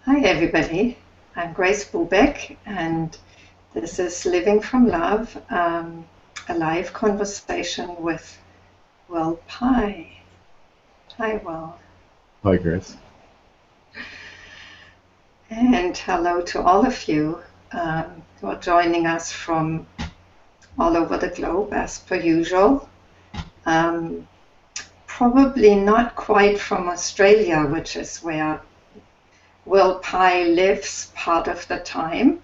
Hi everybody, I'm Grace Bubeck and this is Living from Love, a live conversation with Will Pye. Hi Will. Hi, Grace. And hello to all of you who are joining us from all over the globe as per usual. Probably not quite from Australia, which is where Will Pye lives part of the time.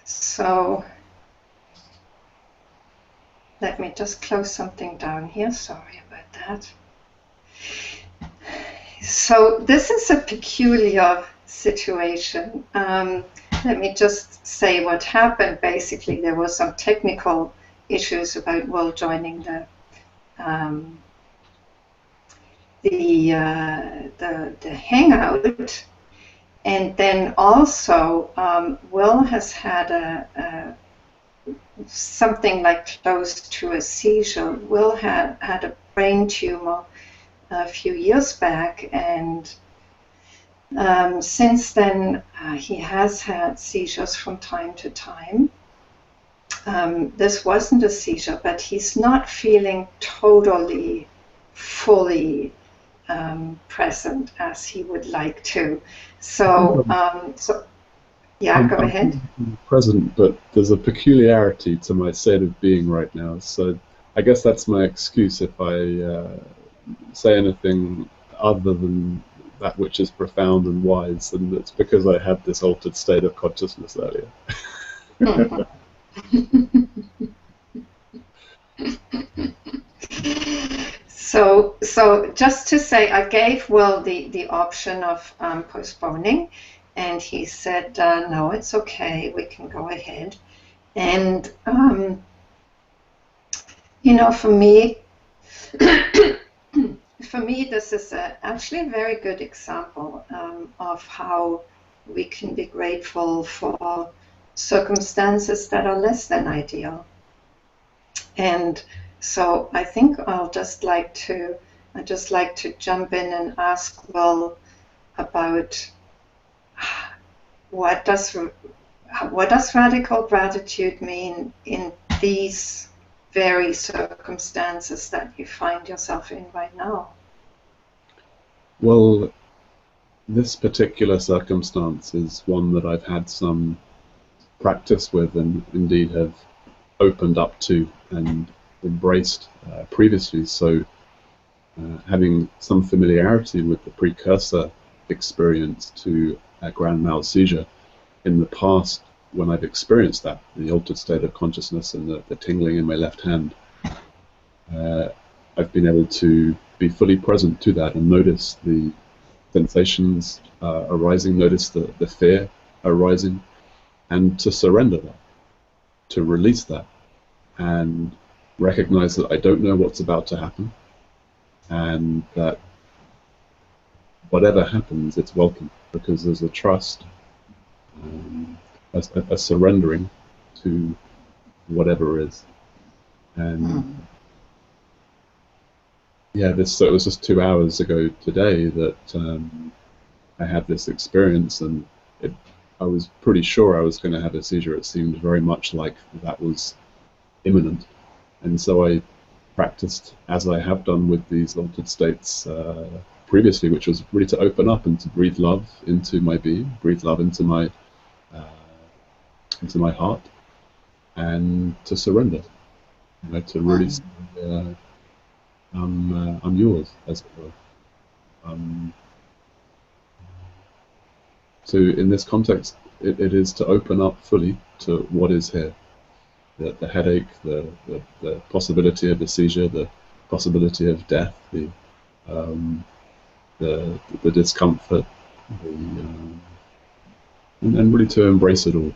So let me just close something down here. Sorry about that. So this is a peculiar situation. Let me just say what happened. Basically, there were some technical issues about Will joining the hangout, and then also Will has had something like close to a seizure. Will had a brain tumor a few years back, and since then he has had seizures from time to time. This wasn't a seizure, but he's not feeling totally, fully present as he would like to. So, yeah, go ahead. Present, but there's a peculiarity to my state of being right now. So I guess that's my excuse if I say anything other than that which is profound and wise, and it's because I had this altered state of consciousness earlier. So just to say, I gave Will the option of postponing, and he said, no, it's okay, we can go ahead. And, you know, for me, this is actually a very good example of how we can be grateful for circumstances that are less than ideal. And so I think I'd just like to jump in and ask Will about what does radical gratitude mean in these very circumstances that you find yourself in right now? Well, this particular circumstance is one that I've had some practice with and indeed have opened up to and embraced previously. So having some familiarity with the precursor experience to a grand mal seizure in the past, when I've experienced that, the altered state of consciousness and the tingling in my left hand, I've been able to be fully present to that and notice the sensations arising, notice the fear arising, and to surrender that, to release that, and recognize that I don't know what's about to happen, and that whatever happens, it's welcome, because there's a trust, a surrendering to whatever is. And yeah, so it was just 2 hours ago today that I had this experience, and I was pretty sure I was going to have a seizure. It seemed very much like that was imminent, and so I practiced as I have done with these altered states previously, which was really to open up and to breathe love into my being, breathe love into my heart, and to surrender, to really say, I'm yours, as it were. So in this context, it is to open up fully to what is here. The headache, the possibility of a seizure, the possibility of death, the discomfort, and really to embrace it all.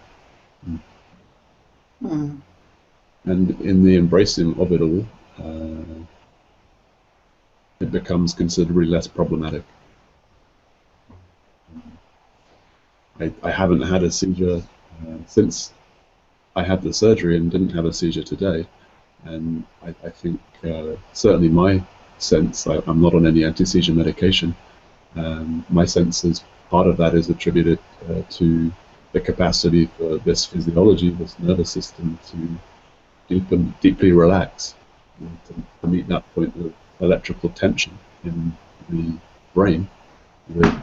And in the embracing of it all, it becomes considerably less problematic. I haven't had a seizure since I had the surgery, and didn't have a seizure today. And I think certainly my sense, I'm not on any anti-seizure medication, My sense is part of that is attributed to the capacity for this physiology, this nervous system, to deeply relax, to meet that point of electrical tension in the brain with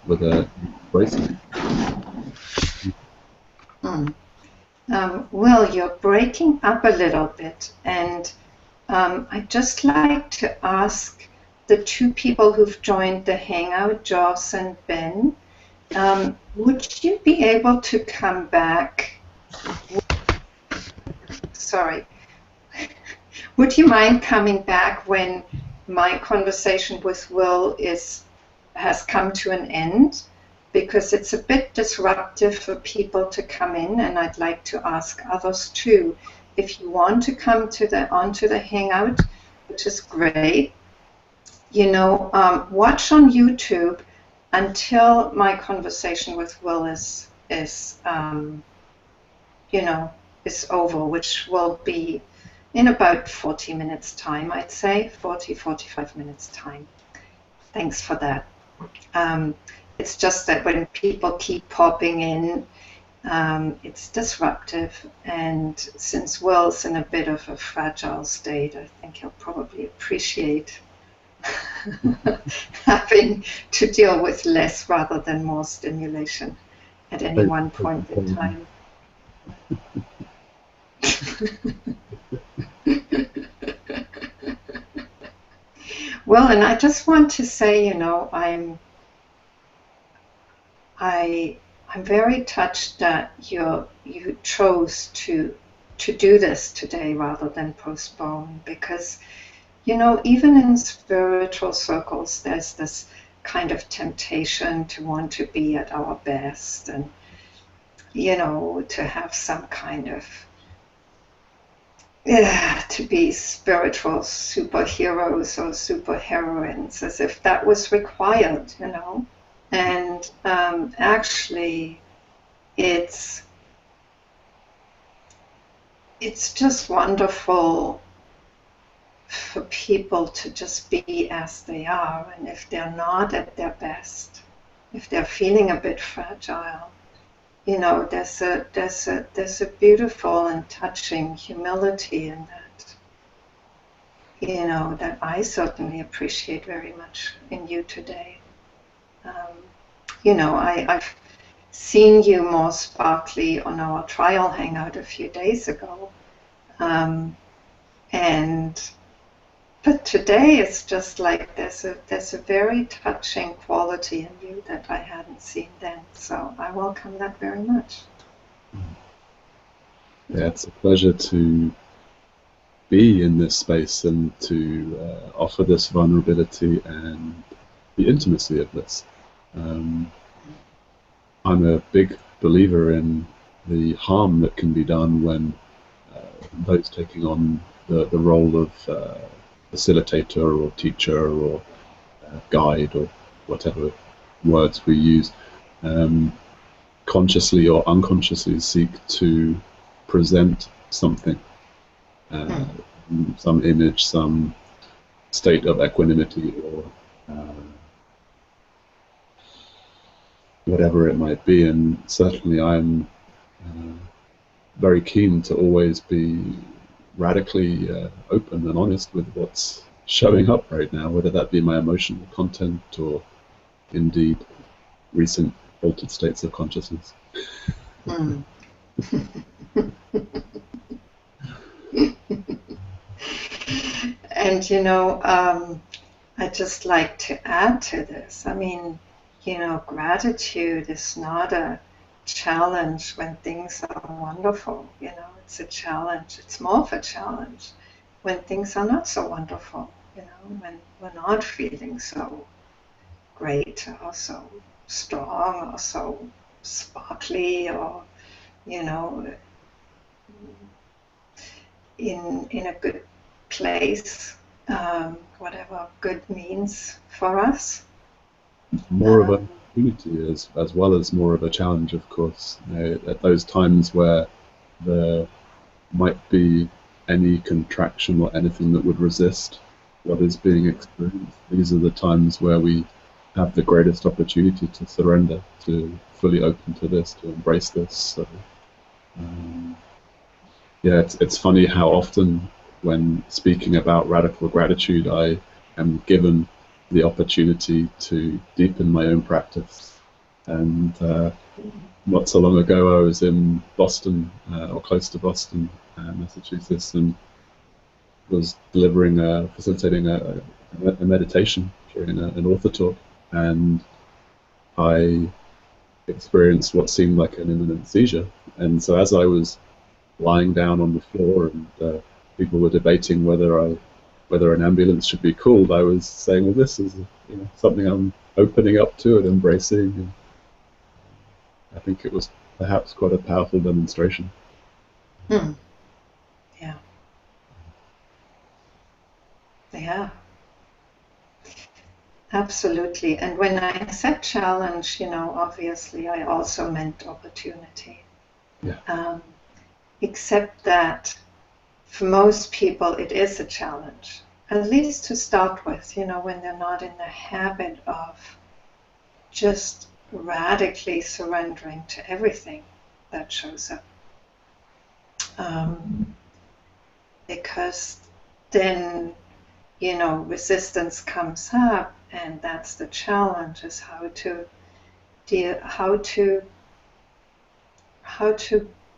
with a bracing. Will, you're breaking up a little bit, and I'd just like to ask the two people who've joined the Hangout, Joss and Ben, would you be able to come back? Sorry. Would you mind coming back when my conversation with Will has come to an end? Because it's a bit disruptive for people to come in, and I'd like to ask others too. If you want to come onto the Hangout, which is great, watch on YouTube until my conversation with Will is over, which will be in about 40 minutes time, I'd say, 45 minutes time. Thanks for that. It's just that when people keep popping in, it's disruptive, and since Will's in a bit of a fragile state, I think he'll probably appreciate having to deal with less rather than more stimulation at any one point in time. Well, and I just want to say, I'm very touched that you chose to do this today rather than postpone, because even in spiritual circles there's this kind of temptation to want to be at our best, and to have some kind of to be spiritual superheroes or superheroines, as if that was required, and actually it's just wonderful for people to just be as they are, and if they're not at their best, if they're feeling a bit fragile, there's a beautiful and touching humility in that, that I certainly appreciate very much in you today. I've seen you more sparkly on our trial hangout a few days ago, but today it's just like there's a very touching quality in you that I hadn't seen then. So I welcome that very much. Yeah, it's a pleasure to be in this space and to offer this vulnerability and the intimacy of this. I'm a big believer in the harm that can be done when those taking on the role of facilitator or teacher or guide or whatever words we use, consciously or unconsciously seek to present something, some image, some state of equanimity, or whatever it might be. And certainly I'm very keen to always be radically open and honest with what's showing up right now, whether that be my emotional content or indeed recent altered states of consciousness. And I'd just like to add to this. I mean, gratitude is not a challenge when things are wonderful. It's a challenge. It's more of a challenge when things are not so wonderful. When we're not feeling so great or so strong or so sparkly, or in a good place, whatever good means for us. More of an opportunity as well as more of a challenge, of course. At those times where there might be any contraction or anything that would resist, what is being experienced. These are the times where we have the greatest opportunity to surrender, to fully open to this, to embrace this. So, um, yeah, it's funny how often when speaking about radical gratitude, I am given the opportunity to deepen my own practice. And not so long ago, I was in Boston, or close to Boston, Massachusetts, and was facilitating a meditation during an author talk, and I experienced what seemed like an imminent seizure. And so, as I was lying down on the floor, and people were debating whether an ambulance should be called, I was saying, "Well, this is something I'm opening up to and embracing." And I think it was perhaps quite a powerful demonstration. Hmm. Yeah. Yeah. Absolutely. And when I said challenge, obviously I also meant opportunity. Yeah. Except that for most people it is a challenge, at least to start with, when they're not in the habit of just radically surrendering to everything that shows up. Because then, resistance comes up, and that's the challenge, is how to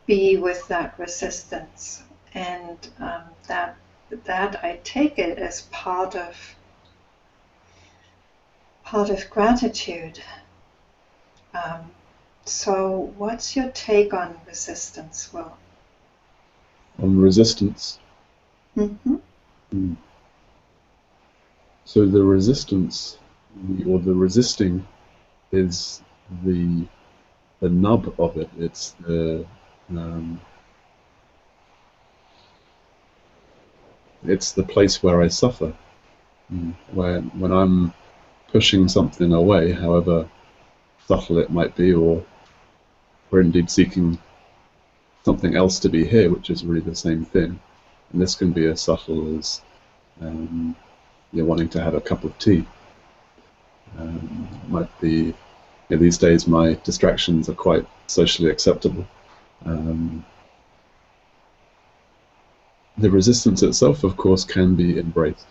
be with that resistance, and that I take it as part of gratitude. So, what's your take on resistance, Will? On resistance. Mm-hmm. Mm. So the resistance, or the resisting, is the nub of it. It's the place where I suffer. When I'm pushing something away, however subtle it might be, or indeed seeking something else to be here, which is really the same thing. And this can be as subtle as you're wanting to have a cup of tea. Might be, these days my distractions are quite socially acceptable. The resistance itself, of course, can be embraced.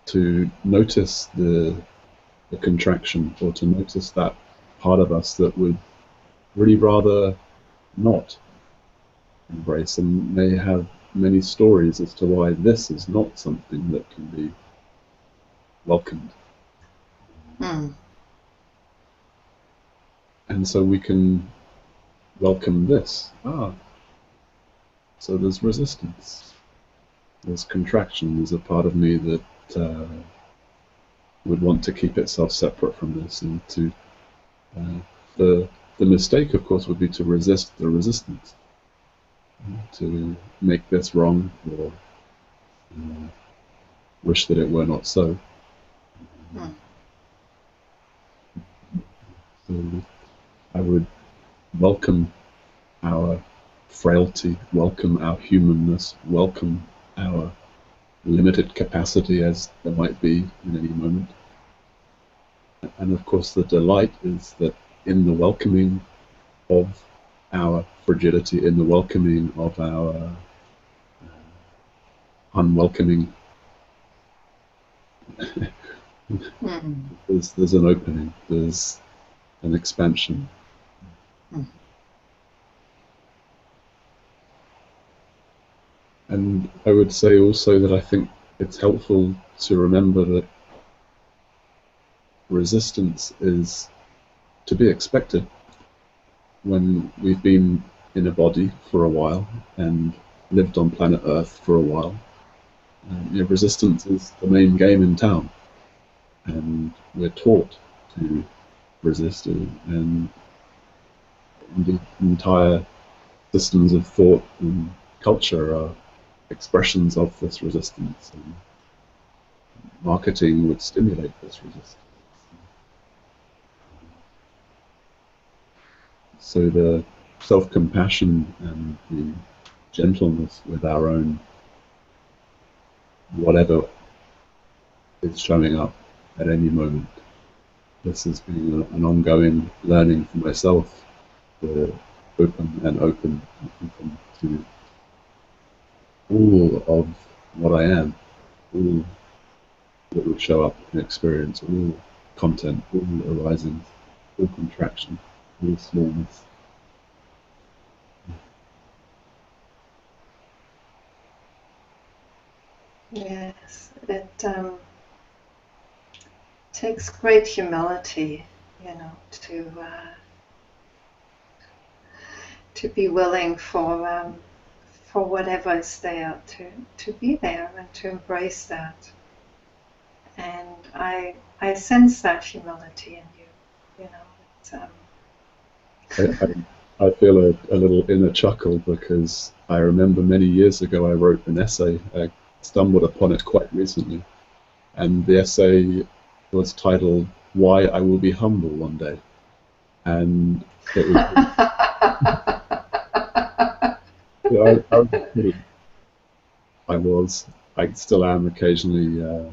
To notice the contraction, or to notice that part of us that would really rather not embrace, and may have many stories as to why this is not something that can be welcomed. Mm. And so we can welcome this. So there's resistance, there's contraction, there's a part of me that would want to keep itself separate from this, and to the mistake, of course, would be to resist the resistance, to make this wrong, or wish that it were not so. Mm. So I would welcome our frailty, welcome our humanness, welcome our limited capacity, as there might be in any moment. And of course, the delight is that in the welcoming of our fragility, in the welcoming of our unwelcoming, there's an opening, there's an expansion. Mm. And I would say also that I think it's helpful to remember that resistance is to be expected when we've been in a body for a while and lived on planet Earth for a while. Resistance is the main game in town, and we're taught to resist it, and the entire systems of thought and culture are expressions of this resistance, and marketing would stimulate this resistance. So the self-compassion and the gentleness with our own whatever is showing up at any moment. This has been an ongoing learning for myself, to open to all of what I am, all that will show up in experience, all content, all arisings, all contraction, all smallness. Yes, it takes great humility, to be willing for whatever is there to be there and to embrace that. And I sense that humility in you. I feel a little inner chuckle because I remember many years ago I wrote an essay. I stumbled upon it quite recently, and the essay was titled "Why I Will Be Humble One Day," and it was. I still am occasionally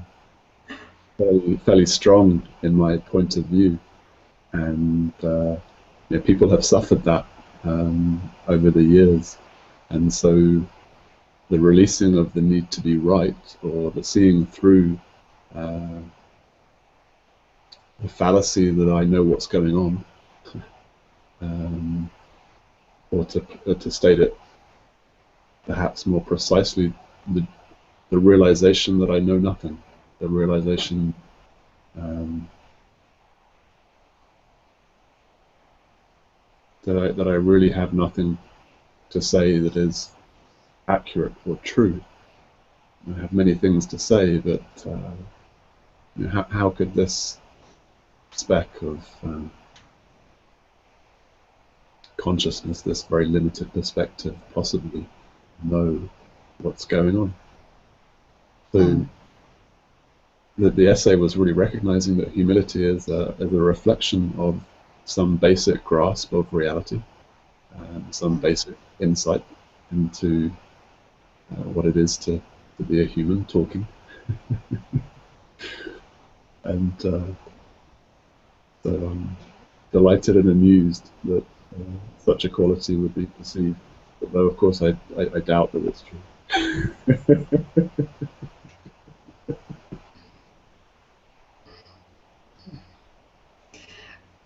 fairly strong in my point of view, and people have suffered that over the years, and so the releasing of the need to be right, or the seeing through the fallacy that I know what's going on, or to state it perhaps more precisely, the realization that I know nothing, the realization that I really have nothing to say that is accurate or true. I have many things to say, but how could this speck of consciousness, this very limited perspective, possibly know what's going on? So the essay was really recognizing that humility is a reflection of some basic grasp of reality, some basic insight into what it is to be a human talking. And so I'm delighted and amused that such a quality would be perceived, although of course I doubt that it's true.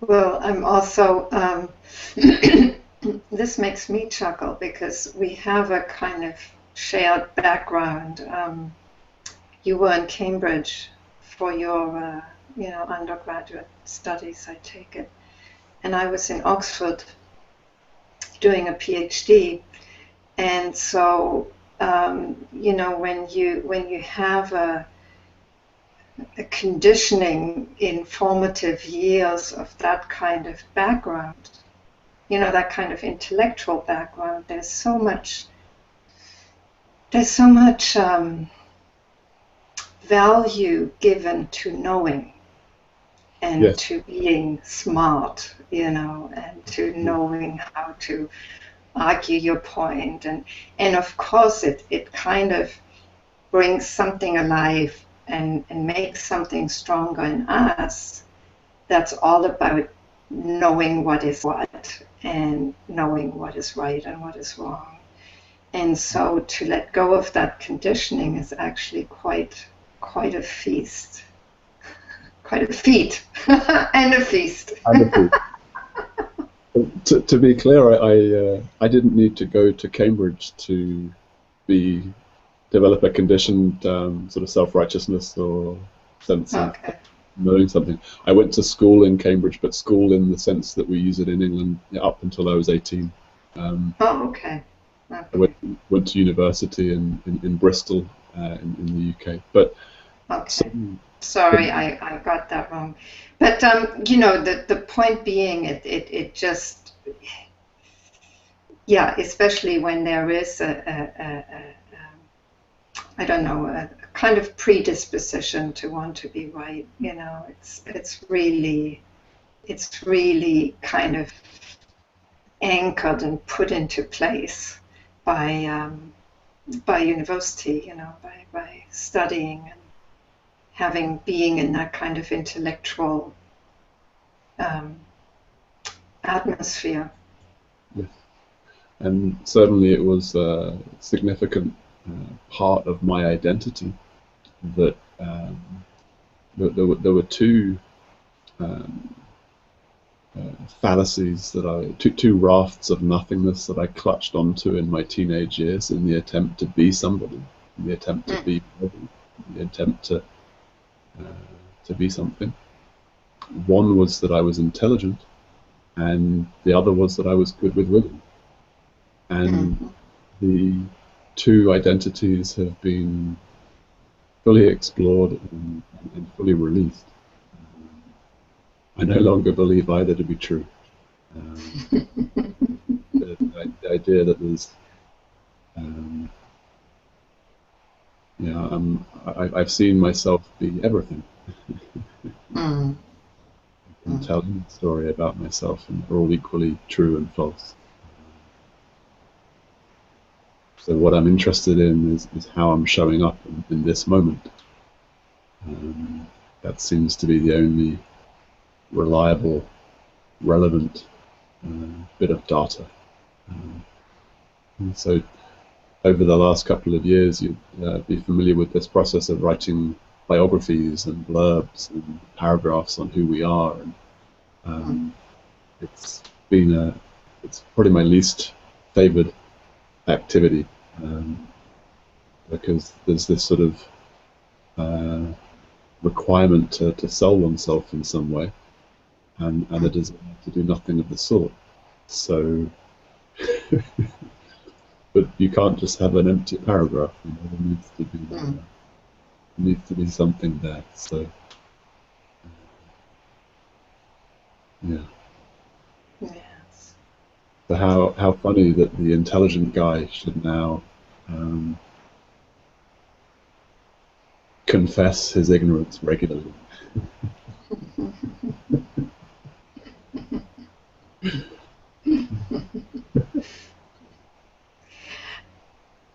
Well, I'm also, this makes me chuckle because we have a kind of shared background. You were in Cambridge for your, undergraduate studies, I take it, and I was in Oxford doing a PhD. And so, when you have a conditioning in formative years of that kind of background, that kind of intellectual background, there's so much value given to knowing and Yes. to being smart, and to knowing how to argue your point, and of course it kind of brings something alive and makes something stronger in us that's all about knowing what is what and knowing what is right and what is wrong. And so to let go of that conditioning is actually quite a feast. Quite a feat. And a feast. To be clear, I didn't need to go to Cambridge to develop a conditioned sort of self-righteousness or sense of knowing something. I went to school in Cambridge, but school in the sense that we use it in England up until I was 18. Okay. I went to university in Bristol in the UK. But sorry, I got that wrong. But the point being, it just, especially when there is I don't know, a kind of predisposition to want to be right. It's really kind of anchored and put into place by university, by studying being in that kind of intellectual atmosphere. Yes. And certainly it was a significant part of my identity that there were two fallacies that two rafts of nothingness that I clutched onto in my teenage years in the attempt to be somebody, in the attempt to be worthy, in the attempt to be something. One was that I was intelligent, and the other was that I was good with women. And the two identities have been fully explored and fully released. I no longer believe either to be true. The idea that there's, I've seen myself be everything. I can tell a story about myself, and they're all equally true and false. So what I'm interested in is how I'm showing up in this moment. That seems to be the only reliable, relevant bit of data. And so over the last couple of years, you'd be familiar with this process of writing biographies and blurbs and paragraphs on who we are. And it's probably my least favored activity, because there's this sort of requirement to sell oneself in some way, and a desire to do nothing of the sort. So, but you can't just have an empty paragraph. There needs to be something there. So, yeah. Yes. So how funny that the intelligent guy should now confess his ignorance regularly.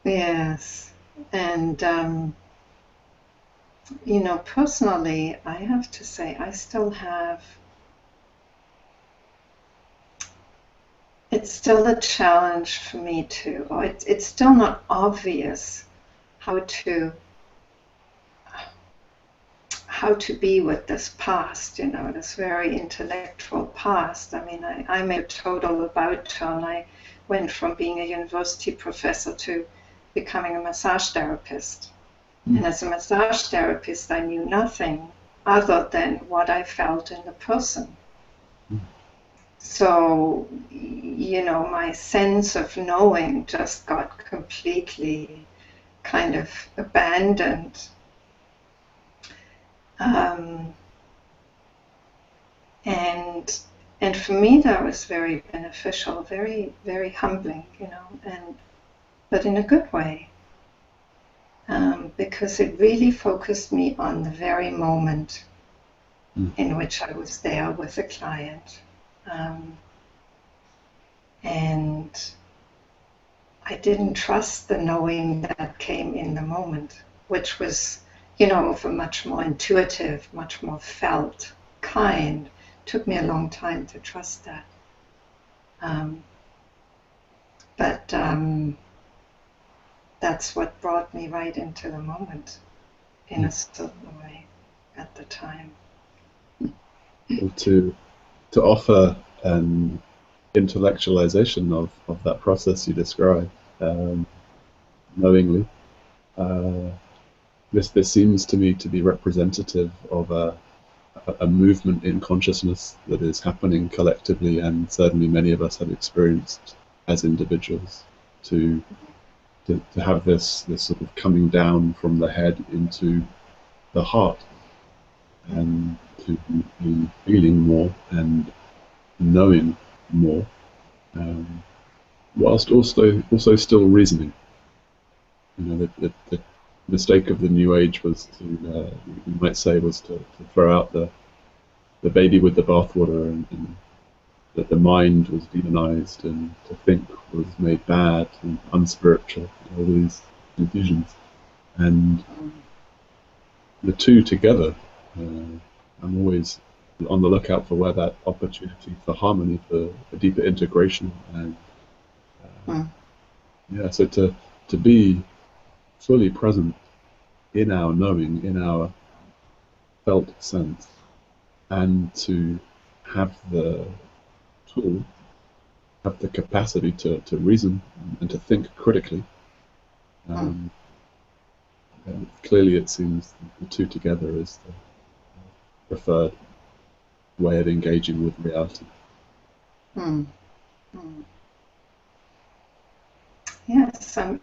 Yes. And personally, I have to say, I still have. It's still a challenge for me too. It's still not obvious how to be with this past, this very intellectual past. I mean, I made a total about turn. I went from being a university professor to becoming a massage therapist. And as a massage therapist, I knew nothing other than what I felt in the person. So, my sense of knowing just got completely kind of abandoned. And for me that was very beneficial, very, very humbling, but in a good way, because it really focused me on the very moment in which I was there with a client. And I didn't trust the knowing that came in the moment, which was, of a much more intuitive, much more felt kind. It took me a long time to trust that. But that's what brought me right into the moment in a certain way at the time. To offer an intellectualization of that process you described, knowingly, this seems to me to be representative of a movement in consciousness that is happening collectively, and certainly many of us have experienced as individuals, to have this sort of coming down from the head into the heart, and to be feeling more and knowing more, whilst also still reasoning. The mistake of the New Age was you might say, to throw out the baby with the bathwater, and that the mind was demonized, and to think was made bad and unspiritual, all these confusions. And the two together, I'm always on the lookout for where that opportunity for harmony, for a deeper integration, and Mm. yeah, so to be fully present in our knowing, in our felt sense, and to have the tool, have the capacity to reason and to think critically. Mm. Um, Clearly, it seems the two together is the preferred way of engaging with reality. Mm. Mm. Yes, I'm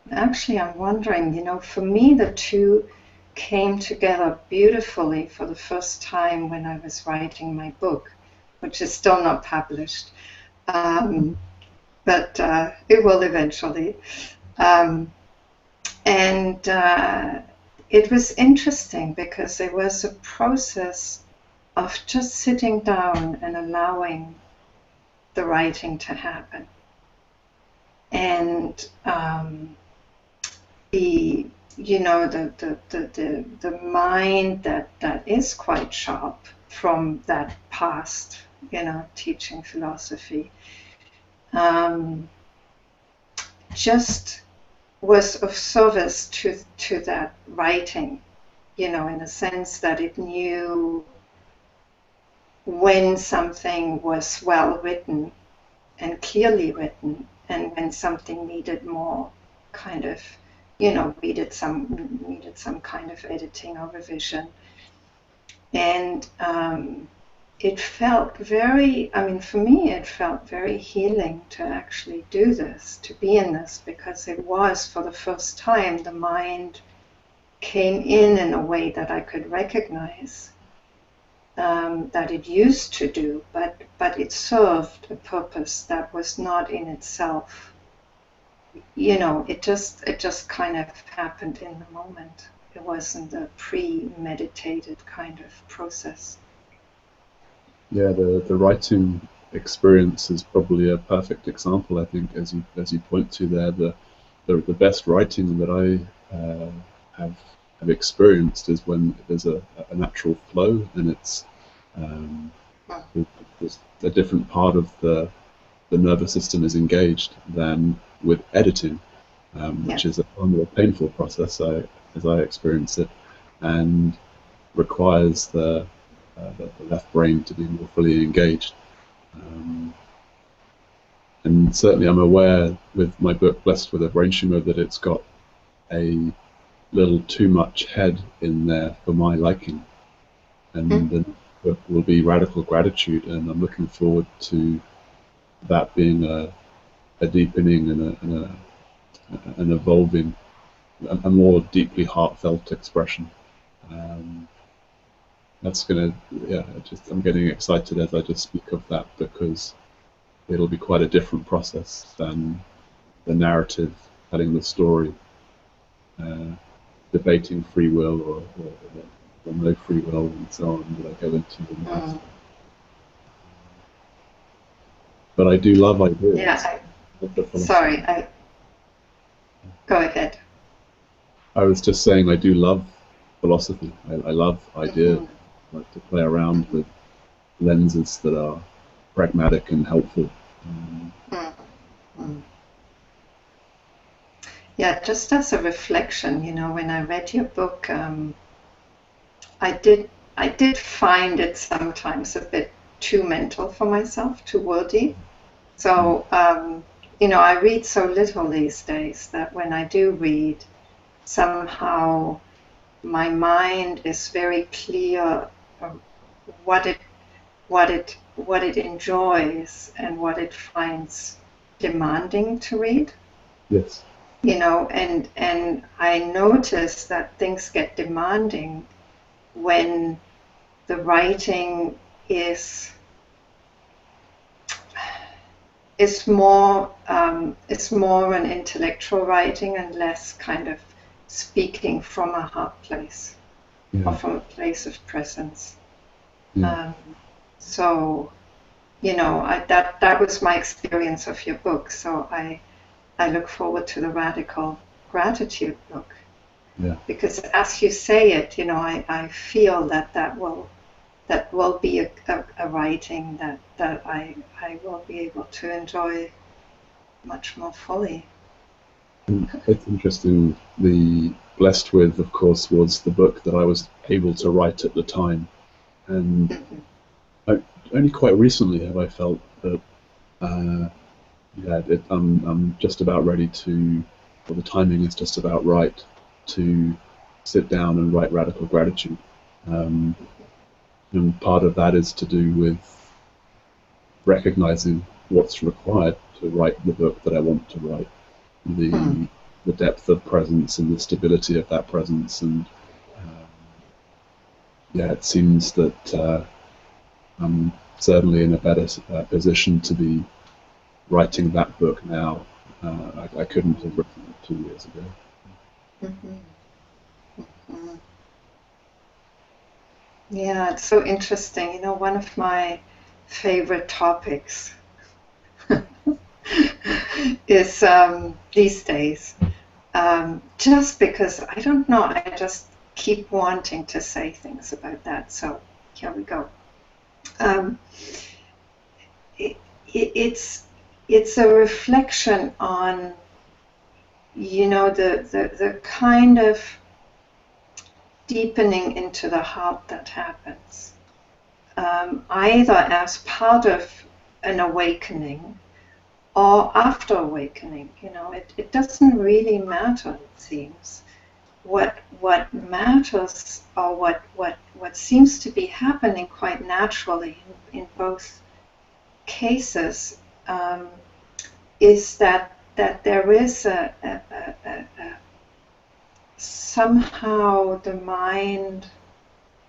wondering, for me, the two came together beautifully for the first time when I was writing my book, which is still not published, um, but it will eventually. Um, and it was interesting because it was a process of just sitting down and allowing the writing to happen. And the the mind that is quite sharp from that past, teaching philosophy, um, just was of service to that writing, in the sense that it knew when something was well written and clearly written, and when something needed more kind of, needed some kind of editing or revision. And it felt very, for me, it felt very healing to actually do this, to be in this, because it was, for the first time, the mind came in a way that I could recognize. That it used to do, but it served a purpose that was not in itself. It just kind of happened in the moment. It wasn't a premeditated kind of process. Yeah, the writing experience is probably a perfect example. I think, as you point to there, the best writing that I have experienced is when there's a natural flow, and it's um, there's a different part of the nervous system is engaged than with editing, Yeah. which is a far more painful process, as I experience it, and requires the left brain to be more fully engaged. Um, and certainly, I'm aware with my book Blessed with a Brain Tumor that it's got a little too much head in there for my liking. And the book will be Radical Gratitude, and I'm looking forward to that being a deepening and an evolving, a more deeply heartfelt expression. Um, that's gonna, yeah. I'm getting excited as I just speak of that, because it'll be quite a different process than the narrative, telling the story, uh, debating free will or no free will, and so on, that I go into in that. But I do love ideas. Yeah. Love the philosophy. Sorry, go ahead. I was just saying I do love philosophy. I love ideas. Mhm. I like to play around with lenses that are pragmatic and helpful. Mm. Mm. Yeah, just as a reflection, when I read your book, I did find it sometimes a bit too mental for myself, too wordy. So, I read so little these days that when I do read, somehow my mind is very clear of what it enjoys and what it finds demanding to read. Yes. And I notice that things get demanding when the writing is more an intellectual writing and less kind of speaking from a heart place or Yeah. from a place of presence. Yeah. Um, so that was my experience of your book. So I look forward to the Radical Gratitude book. Yeah. Because as you say it, I feel that will be a writing that I will be able to enjoy much more fully. And it's interesting. The Blessed With, of course, was the book that I was able to write at the time, and only quite recently have I felt that I'm just about ready to, or the timing is just about right to sit down and write Radical Gratitude. And part of that is to do with recognizing what's required to write the book that I want to write, the depth of presence and the stability of that presence, and it seems that I'm certainly in a better position to be writing that book now. I couldn't have written it 2 years ago. Yeah, it's so interesting. One of my favorite topics is these days, just because I don't know, I just keep wanting to say things about that. So here we go. It's a reflection on, the kind of deepening into the heart that happens, either as part of an awakening or after awakening. It doesn't really matter, it seems. What matters, or what seems to be happening quite naturally in both cases, is that there is somehow the mind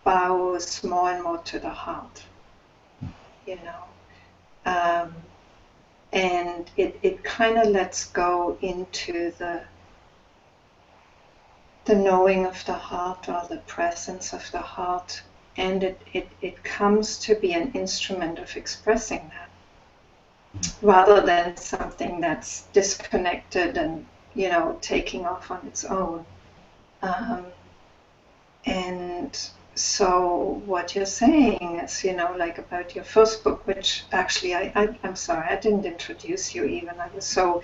bows more and more to the heart, and it kind of lets go into the knowing of the heart, or the presence of the heart, and it comes to be an instrument of expressing that, rather than something that's disconnected and taking off on its own. And so what you're saying is, like about your first book, which actually I'm sorry, I didn't introduce you even. I was so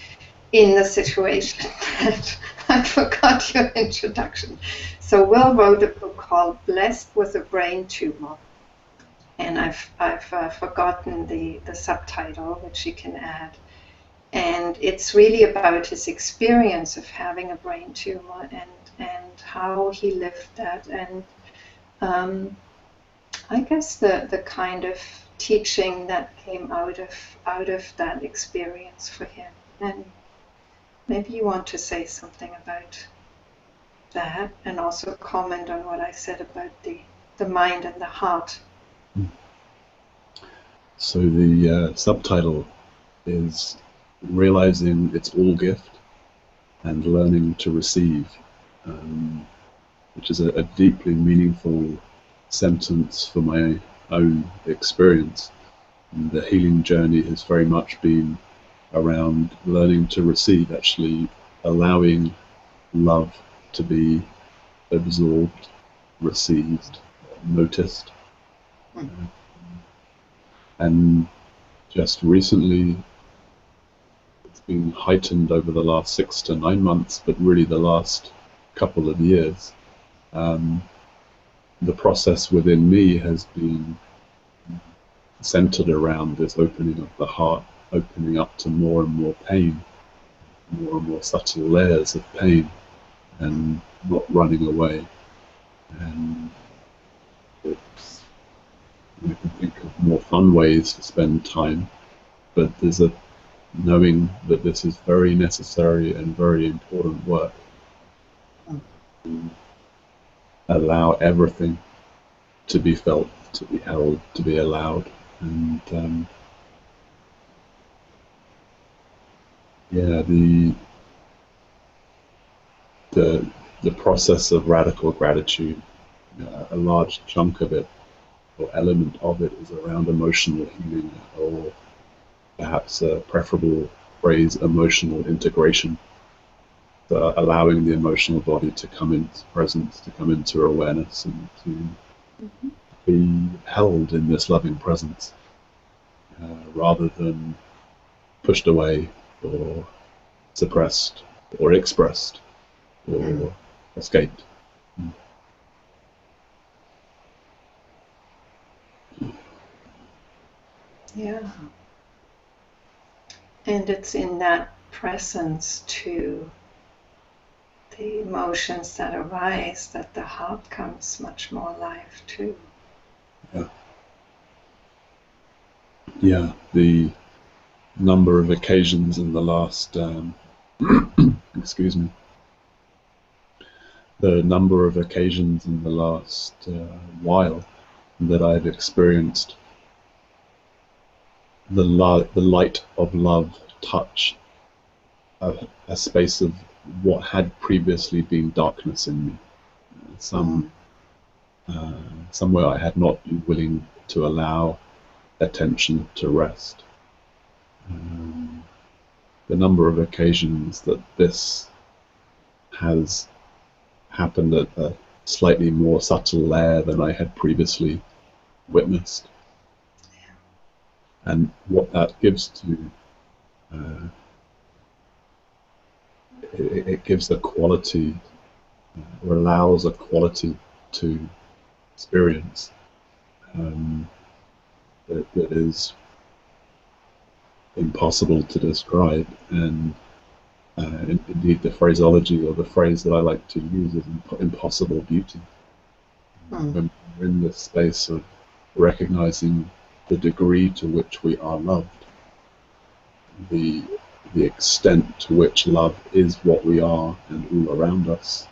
in the situation that I forgot your introduction. So Will wrote a book called Blessed with a Brain Tumor. And I've forgotten the subtitle, which you can add. And it's really about his experience of having a brain tumor, and how he lived that, and I guess the kind of teaching that came out of that experience for him. And maybe you want to say something about that, and also comment on what I said about the mind and the heart. So the subtitle is Realizing It's All Gift and Learning to Receive, which is a deeply meaningful sentence for my own experience. And the healing journey has very much been around learning to receive, actually allowing love to be absorbed, received, noticed. And just recently, it's been heightened over the last 6 to 9 months, but really the last couple of years. The process within me has been centered around this opening of the heart, opening up to more and more pain, more and more subtle layers of pain, and not running away. And it's, you can think of more fun ways to spend time, but there's a knowing that this is very necessary and very important work. Allow everything to be felt, to be held, to be allowed, and the process of radical gratitude, a large chunk of it, or element of it, is around emotional healing, or perhaps a preferable phrase, emotional integration. allowing the emotional body to come into presence, to come into awareness, and to be held in this loving presence, rather than pushed away or suppressed or expressed or escaped. Yeah. And it's in that presence to the emotions that arise that the heart comes much more alive too. Yeah, the number of occasions in the last excuse me, the number of occasions in the last while that I've experienced the light of love touch a space of what had previously been darkness in me, somewhere I had not been willing to allow attention to rest. The number of occasions that this has happened at a slightly more subtle layer than I had previously witnessed, and what that gives to it gives a quality, or allows a quality to experience that is impossible to describe. And indeed, the phraseology, or the phrase that I like to use, is impossible beauty. When we're in this space of recognizing the degree to which we are loved, the extent to which love is what we are and all around us.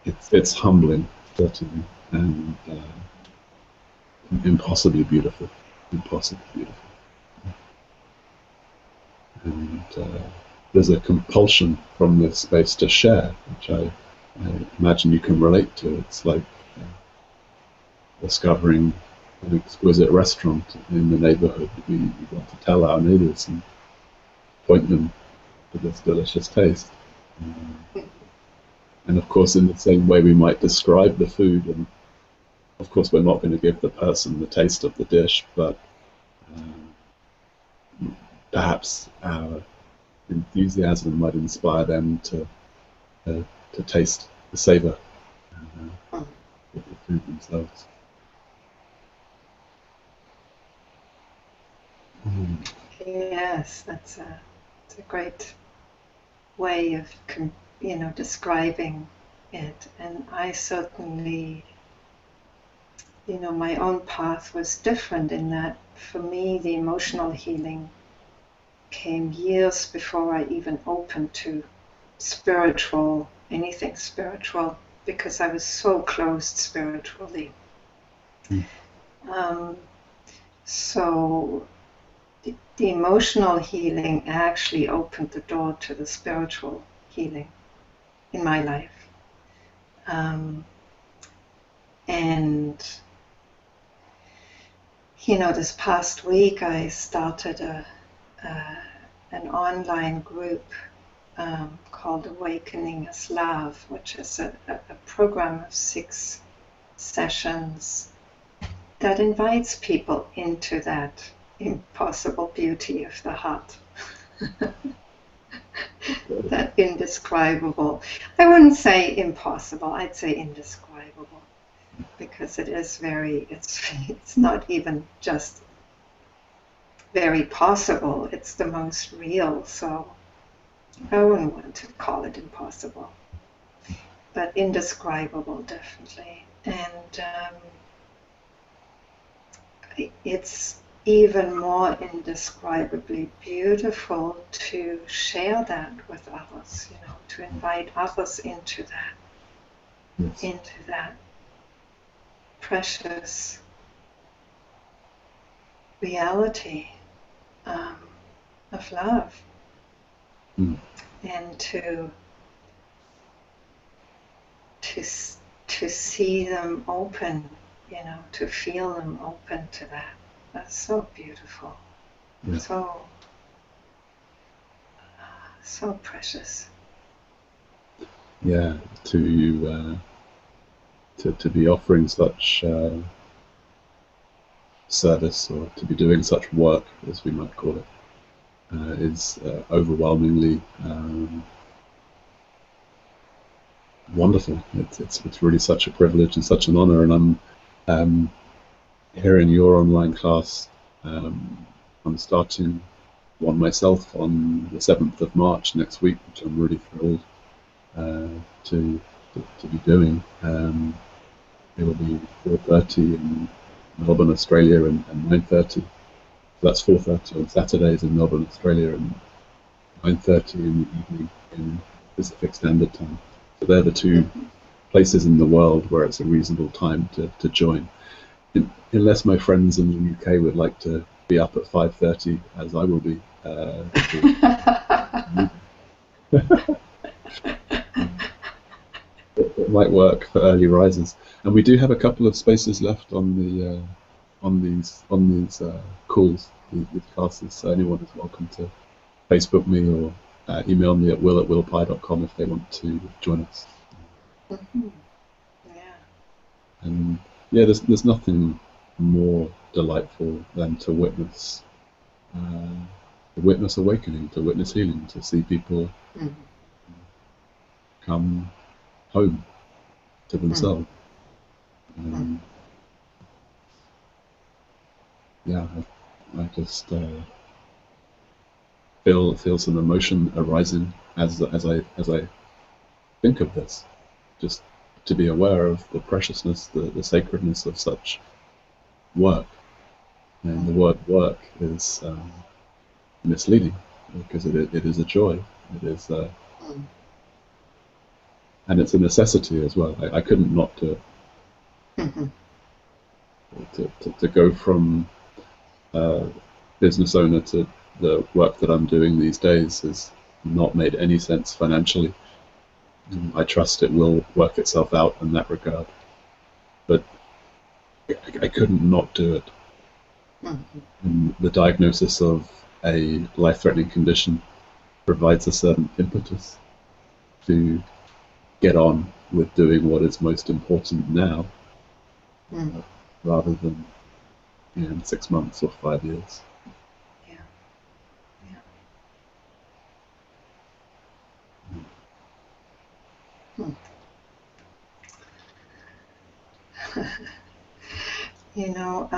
It's humbling, certainly, and impossibly beautiful. And there's a compulsion from this space to share, which I imagine you can relate to. It's like discovering an exquisite restaurant in the neighborhood. We want to tell our neighbors and point them to this delicious taste. And of course, in the same way we might describe the food, and of course we're not going to give the person the taste of the dish, but perhaps our enthusiasm might inspire them to taste the savor of the food themselves. Yes, that's a great way of describing it. And I certainly, my own path was different in that for me the emotional healing came years before I even opened to anything spiritual, because I was so closed spiritually. So the emotional healing actually opened the door to the spiritual healing in my life. And this past week I started an online group called Awakening as Love, which is a program of 6 sessions that invites people into that impossible beauty of the heart. That indescribable. I wouldn't say impossible, I'd say indescribable, because it is it's not even just very possible, it's the most real, so I wouldn't want to call it impossible, but indescribable, definitely. And it's even more indescribably beautiful to share that with others, to invite others into that precious reality of love, and to see them open, to feel them open to that. That's so beautiful. So so precious. Yeah, to be offering such service, or to be doing such work, as we might call it, is overwhelmingly wonderful. It's really such a privilege and such an honor, and I'm here in your online class. I'm starting one myself on the 7th of March next week, which I'm really thrilled to be doing. It will be 4:30 in Melbourne, Australia, and 9:30. So that's 4:30 on Saturdays in Melbourne, Australia, and 9:30 in the evening in Pacific Standard Time. So they're the two places in the world where it's a reasonable time to join. Unless my friends in the UK would like to be up at 5:30, as I will be. It might work for early risers, and we do have a couple of spaces left on the on these calls, these classes. So anyone is welcome to Facebook me or email me at will@willpie.com if they want to join us. Mm-hmm. Yeah. And yeah, there's nothing more delightful than to witness awakening, to witness healing, to see people come home to themselves. Yeah, I just feel some emotion arising as I think of this. Just to be aware of the preciousness, the sacredness of such work. And the word work is misleading, because it is a joy. It is, and it's a necessity as well. I couldn't not do it. To go from business owner to the work that I'm doing these days has not made any sense financially. I trust it will work itself out in that regard, but I couldn't not do it. And the diagnosis of a life-threatening condition provides a certain impetus to get on with doing what is most important now, rather than in 6 months or 5 years. You know,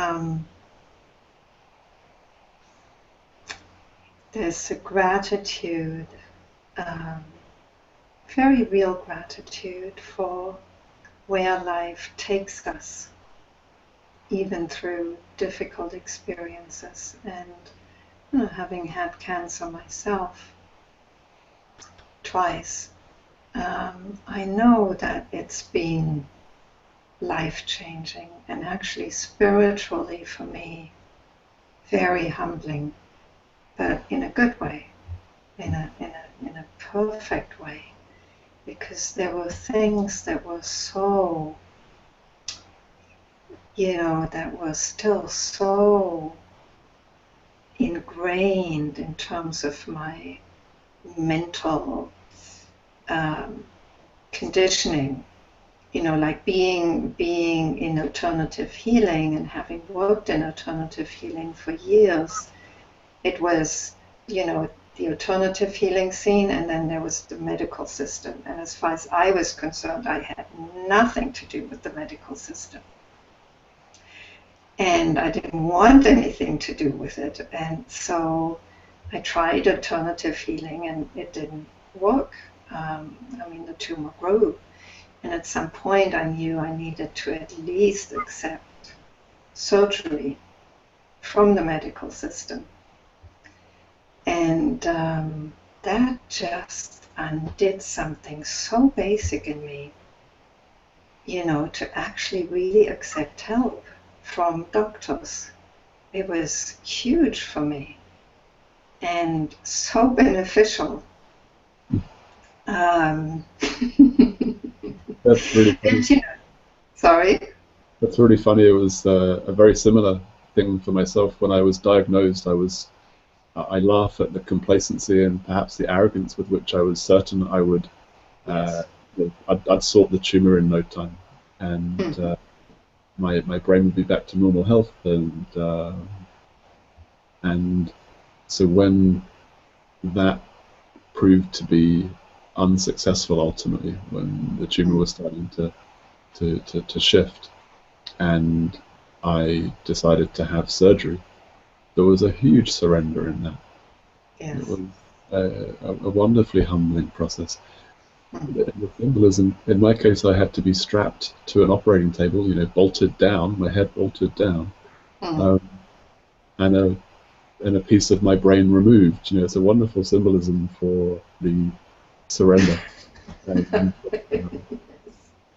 there's a gratitude, very real gratitude for where life takes us, even through difficult experiences. And having had cancer myself twice, I know that it's been life-changing, and actually spiritually for me very humbling, but in a good way, in a perfect way, because there were things that were so, that were still so ingrained in terms of my mental conditioning. Like being in alternative healing and having worked in alternative healing for years, it was, the alternative healing scene, and then there was the medical system. And as far as I was concerned, I had nothing to do with the medical system. And I didn't want anything to do with it. And so I tried alternative healing, and it didn't work. The tumor grew. And at some point I knew I needed to at least accept surgery from the medical system. And that just undid something so basic in me, to actually really accept help from doctors. It was huge for me and so beneficial. That's really funny. Sorry? That's really funny. It was a very similar thing for myself when I was diagnosed. I was I laugh at the complacency and perhaps the arrogance with which I was certain I would. Uh, Yes. I'd sort the tumor in no time, and Mm. my brain would be back to normal health, and so when that proved to be unsuccessful ultimately, when the tumor Mm. was starting to shift, and I decided to have surgery, there was a huge surrender in that. It Yes. was a wonderfully humbling process. Mm. The symbolism, in my case, I had to be strapped to an operating table, bolted down, my head bolted down, Mm. um, and a piece of my brain removed. It's a wonderful symbolism for the surrender and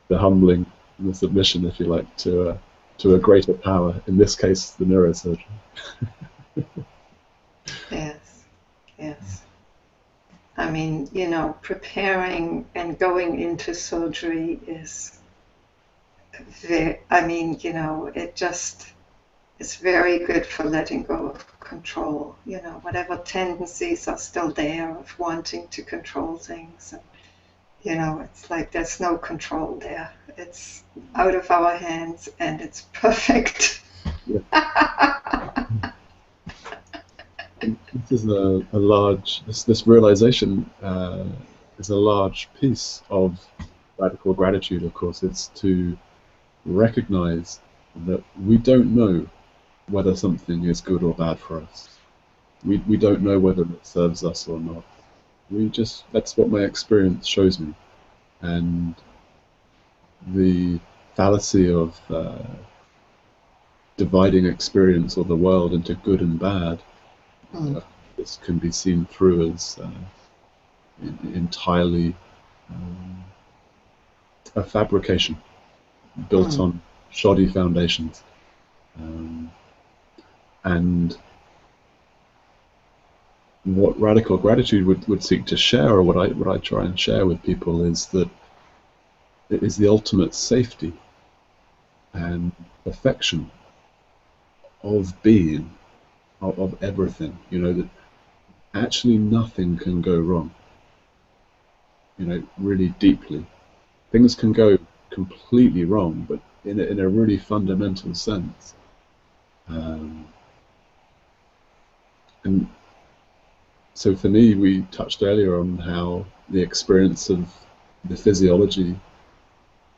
the humbling and the submission, if you like, to a greater power. In this case, the neurosurgeon. Yes. Yes. I mean, preparing and going into surgery is I mean, it just is very good for letting go of control. Whatever tendencies are still there of wanting to control things. And, it's like there's no control there. It's out of our hands and it's perfect. Yeah. This is a large, this realization is a large piece of radical gratitude, of course. It's to recognize that we don't know whether something is good or bad for us. We don't know whether it serves us or not. That's what my experience shows me. And the fallacy of dividing experience or the world into good and bad, Mm. this can be seen through as entirely um, a fabrication built Mm. on shoddy foundations. Um, and what radical gratitude would seek to share, or what I try and share with people, is that it is the ultimate safety and perfection of being, of everything. That actually nothing can go wrong. Really deeply, things can go completely wrong, but in a really fundamental sense. Um, and so for me, we touched earlier on how the experience of the physiology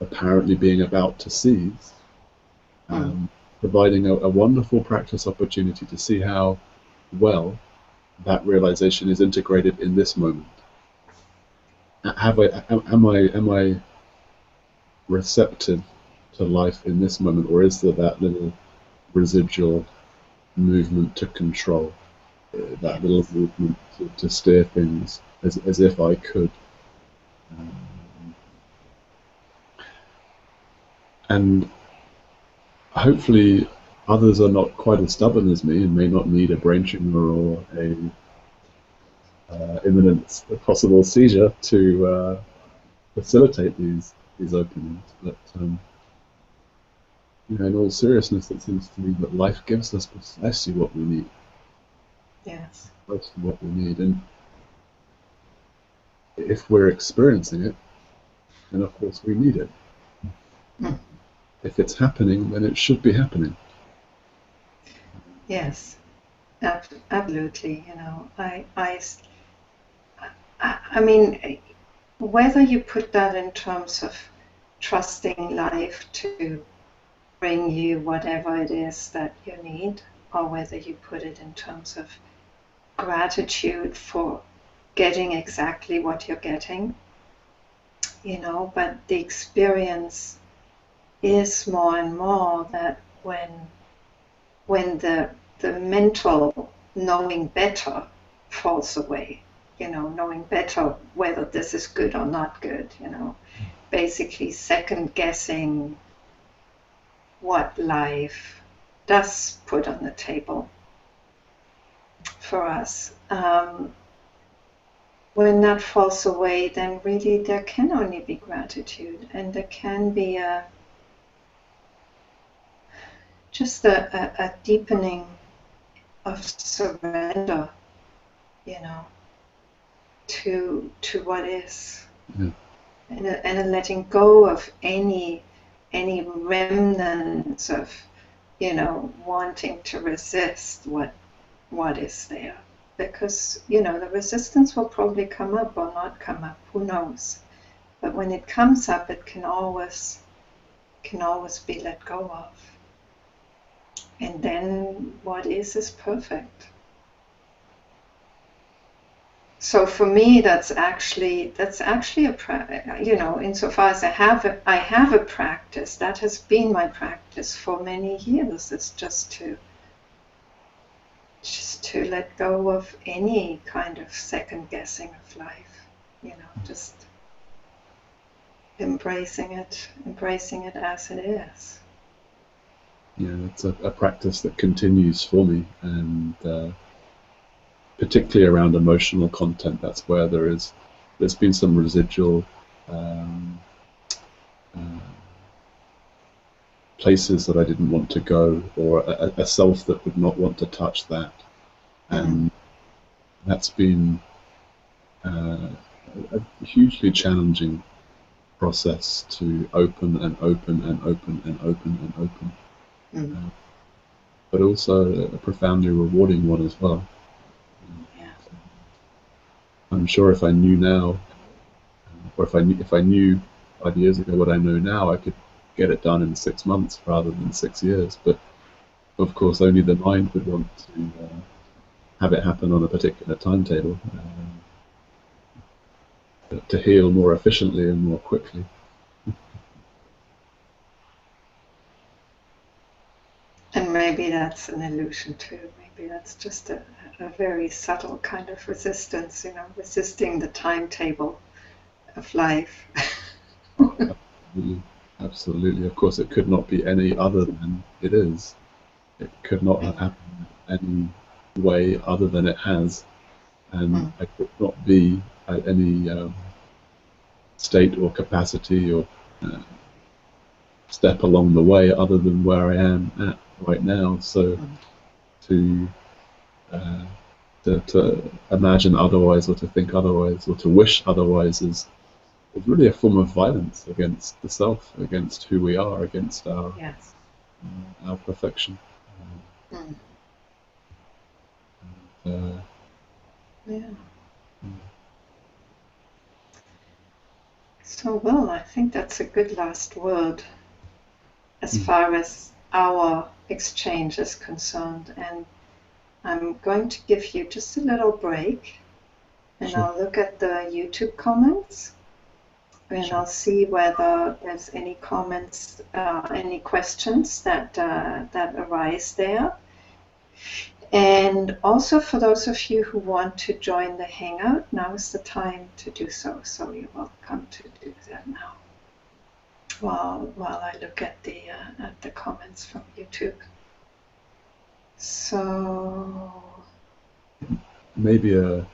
apparently being about to cease, Mm. um, providing a wonderful practice opportunity to see how well that realization is integrated in this moment. Am I receptive to life in this moment, or is there that little residual movement to control, that little Yes. movement to steer things as if I could? Um, and hopefully others are not quite as stubborn as me and may not need a brain tumor or a imminent possible seizure to facilitate these openings. But in all seriousness, it seems to me that life gives us precisely what we need, Yes. precisely what we need, and if we're experiencing it, then of course we need it. Mm. If it's happening, then it should be happening. Yes. Absolutely. I mean, whether you put that in terms of trusting life to bring you whatever it is that you need, or whether you put it in terms of gratitude for getting exactly what you're getting, but the experience is more and more that when the mental knowing better falls away, knowing better whether this is good or not good, basically second guessing what life does put on the table for us. When that falls away, then really there can only be gratitude, and there can be just a deepening of surrender you know, to what is, Yeah. and a letting go of any remnants of, you know, wanting to resist what is there, because, you know, the resistance will probably come up or not come up, who knows, but when it comes up, it can always be let go of, and then what is perfect. So for me, that's actually a you know, insofar as I have a practice that has been my practice for many years. It's just to let go of any kind of second guessing of life. You know, just embracing it as it is. Yeah, it's a practice that continues for me, and particularly around emotional content. That's where there's been some residual um, places that I didn't want to go, or a self that would not want to touch that, and that's been a hugely challenging process to open and open and open and open and open, but also a profoundly rewarding one as well. Yeah. I'm sure if I knew now, or if I knew 5 years ago what I know now, I could get it done in 6 months rather than 6 years. But of course, only the mind would want to have it happen on a particular timetable, to heal more efficiently and more quickly. And maybe that's an illusion too. Maybe that's just a very subtle kind of resistance, you know, resisting the timetable of life. Absolutely. Absolutely. Of course, it could not be any other than it is. It could not have happened any way other than it has, and I could not be at any state or capacity or uh, step along the way other than where I am at right now. So to uh, to imagine otherwise, or to think otherwise, or to wish otherwise is really a form of violence against the self, against who we are, against Yes. our perfection. Uh, Yeah. So, well, I think that's a good last word as far as our exchange is concerned. And I'm going to give you just a little break, and Sure. I'll look at the YouTube comments, and Sure. I'll see whether there's any comments, any questions that arise there. And also, for those of you who want to join the Hangout, now is the time to do so. So you're welcome to do that now, while I look at the comments from YouTube. So Maybe a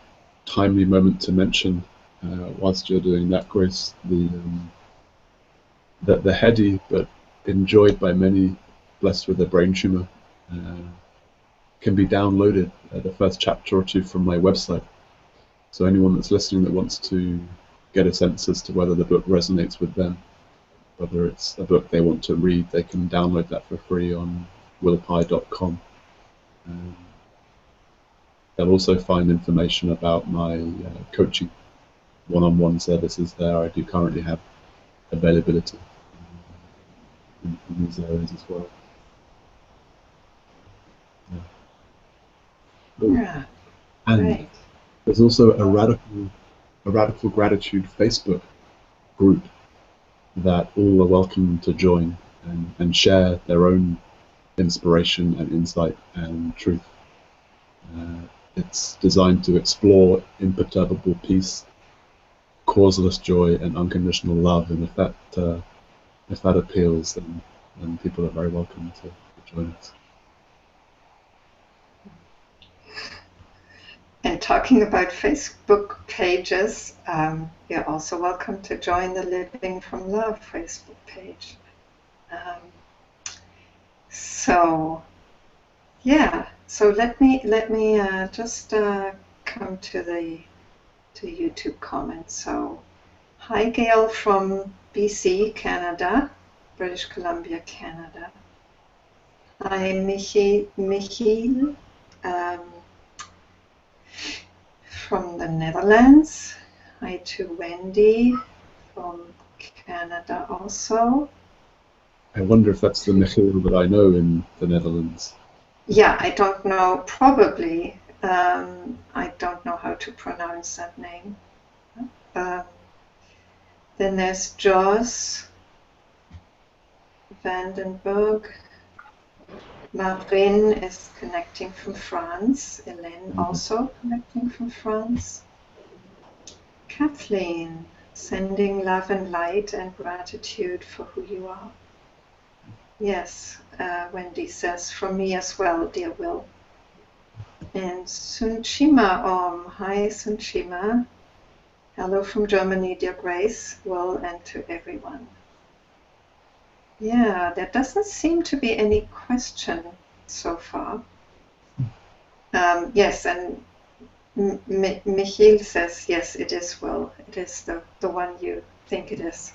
timely moment to mention, whilst you're doing that, Grace, the heady but enjoyed by many blessed with a brain tumor can be downloaded, the first chapter or two, from my website. So anyone that's listening that wants to get a sense as to whether the book resonates with them, whether it's a book they want to read, they can download that for free on willpie.com. They'll also find information about my coaching one-on-one services there. I do currently have availability in these areas as well. yeah, And great. there's also a radical gratitude Facebook group that all are welcome to join and share their own inspiration and insight and truth. It's designed to explore imperturbable peace, causeless joy, and unconditional love. And if that appeals, then people are very welcome to join us. And talking about Facebook pages, you're also welcome to join the Living from Love Facebook page. So yeah, so let me just come to the YouTube comments. So, hi Gail from BC, Canada, British Columbia, Canada. Hi Michiel from the Netherlands. Hi to Wendy from Canada also. I wonder if that's the Michiel that I know in the Netherlands. Yeah, I don't know, probably. I don't know how to pronounce that name. Then there's Joss Vandenberg. Marin is connecting from France. Hélène also connecting from France. Kathleen, sending love and light and gratitude for who you are. Yes, Wendy says, from me as well, dear Will. And Sunchima Om. Hi, Sunchima. Hello from Germany, dear Grace, Will, and to everyone. Yeah, there doesn't seem to be any question so far. Yes, and Michiel says, yes, it is Will. It is the one you think it is.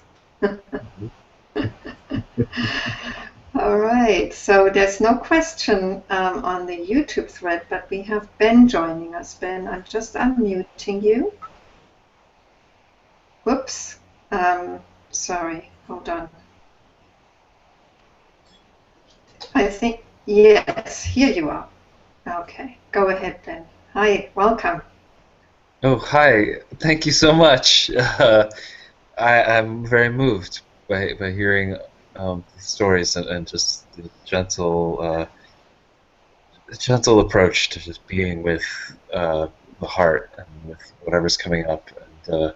All right, so there's no question on the YouTube thread, but we have Ben joining us. Ben, I'm just unmuting you. Whoops. Sorry, hold on. I think, yes, here you are. Okay, go ahead, Ben. Hi, welcome. Oh, hi. Thank you so much. I'm very moved by hearing the stories and just the gentle approach to just being with the heart and with whatever's coming up. And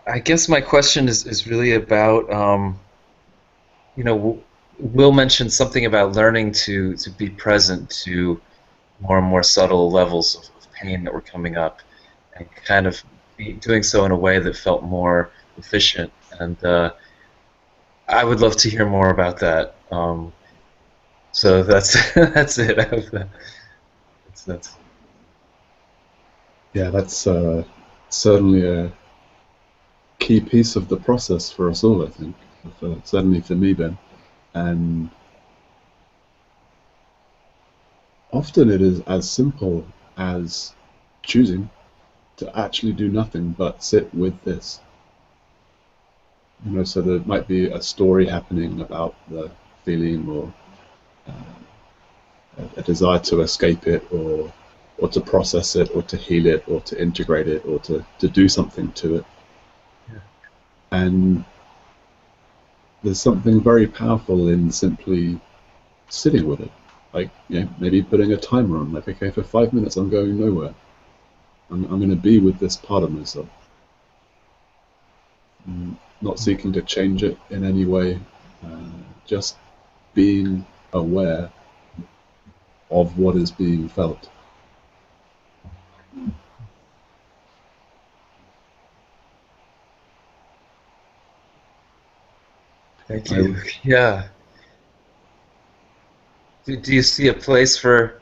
I guess my question is really about Will mentioned something about learning to be present to more and more subtle levels of pain that were coming up, and kind of doing so in a way that felt more efficient. And I would love to hear more about that. So that's that's it. That's Yeah, that's certainly a key piece of the process for us all, I think. Certainly for me, Ben. And often it is as simple as choosing to actually do nothing but sit with this. So there might be a story happening about the feeling, or a desire to escape it, or to process it, or to heal it, or to integrate it, or to do something to it. Yeah. And there's something very powerful in simply sitting with it. Like, maybe putting a timer on, like, okay, for 5 minutes I'm going nowhere. I'm going to be with this part of myself. Not seeking to change it in any way, just being aware of what is being felt. Thank you. Yeah. Do you see a place for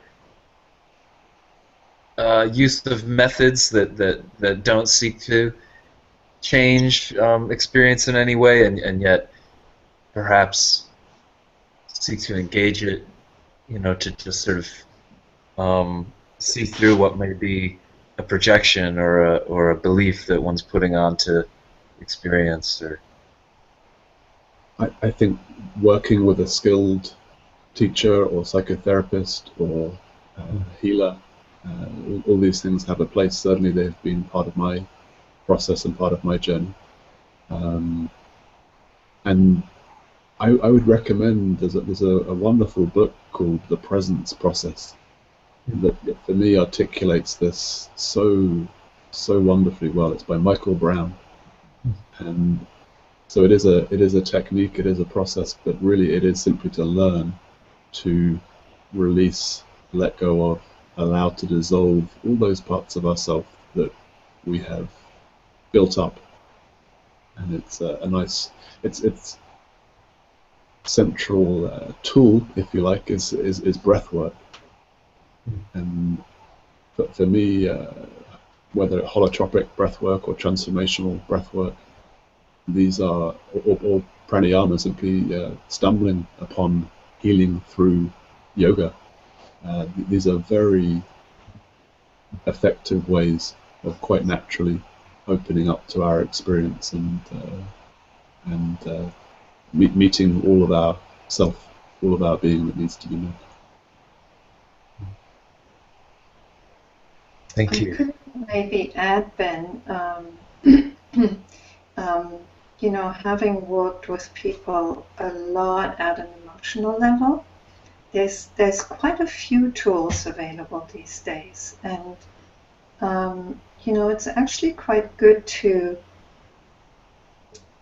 use of methods that don't seek to change experience in any way, and yet perhaps seek to engage it, to just sort of see through what may be a projection or a belief that one's putting onto experience? Or I think working with a skilled teacher or psychotherapist or healer, all these things have a place. Certainly they've been part of my process and part of my journey. And I would recommend, there's a wonderful book called The Presence Process that for me articulates this so wonderfully well. It's by Michael Brown. And so it is a technique, it is a process, but really it is simply to learn to release, let go of, allow to dissolve all those parts of ourselves that we have built up. And it's a nice, it's central tool, if you like, is breath work. And for me, whether holotropic breath work or transformational breath work, these are, or pranayama, simply stumbling upon healing through yoga. These are very effective ways of quite naturally opening up to our experience and meeting all of our self, all of our being that needs to be met. Thank you. I could maybe add, Ben, having worked with people a lot at an emotional level, there's quite a few tools available these days, and it's actually quite good to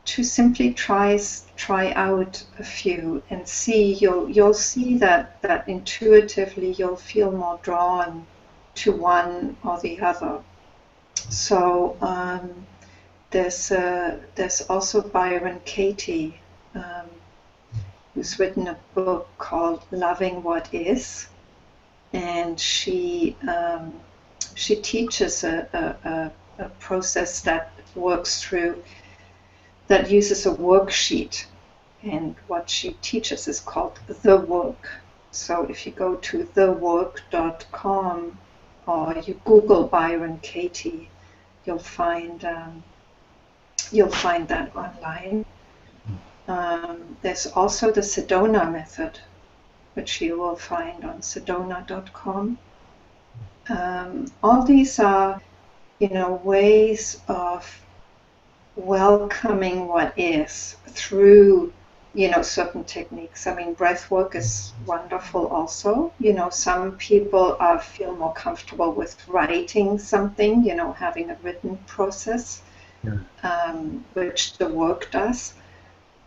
simply try out a few and see. You'll see that intuitively you'll feel more drawn to one or the other. So there's also Byron Katie, who's written a book called Loving What Is, and she teaches a process that uses a worksheet, and what she teaches is called The Work. So if you go to thework.com or you Google Byron Katie, you'll find that online. There's also the Sedona method, which you will find on sedona.com. All these are, ways of welcoming what is through, certain techniques. I mean, breath work is wonderful also. Some people feel more comfortable with writing something, having a written process, which the work does.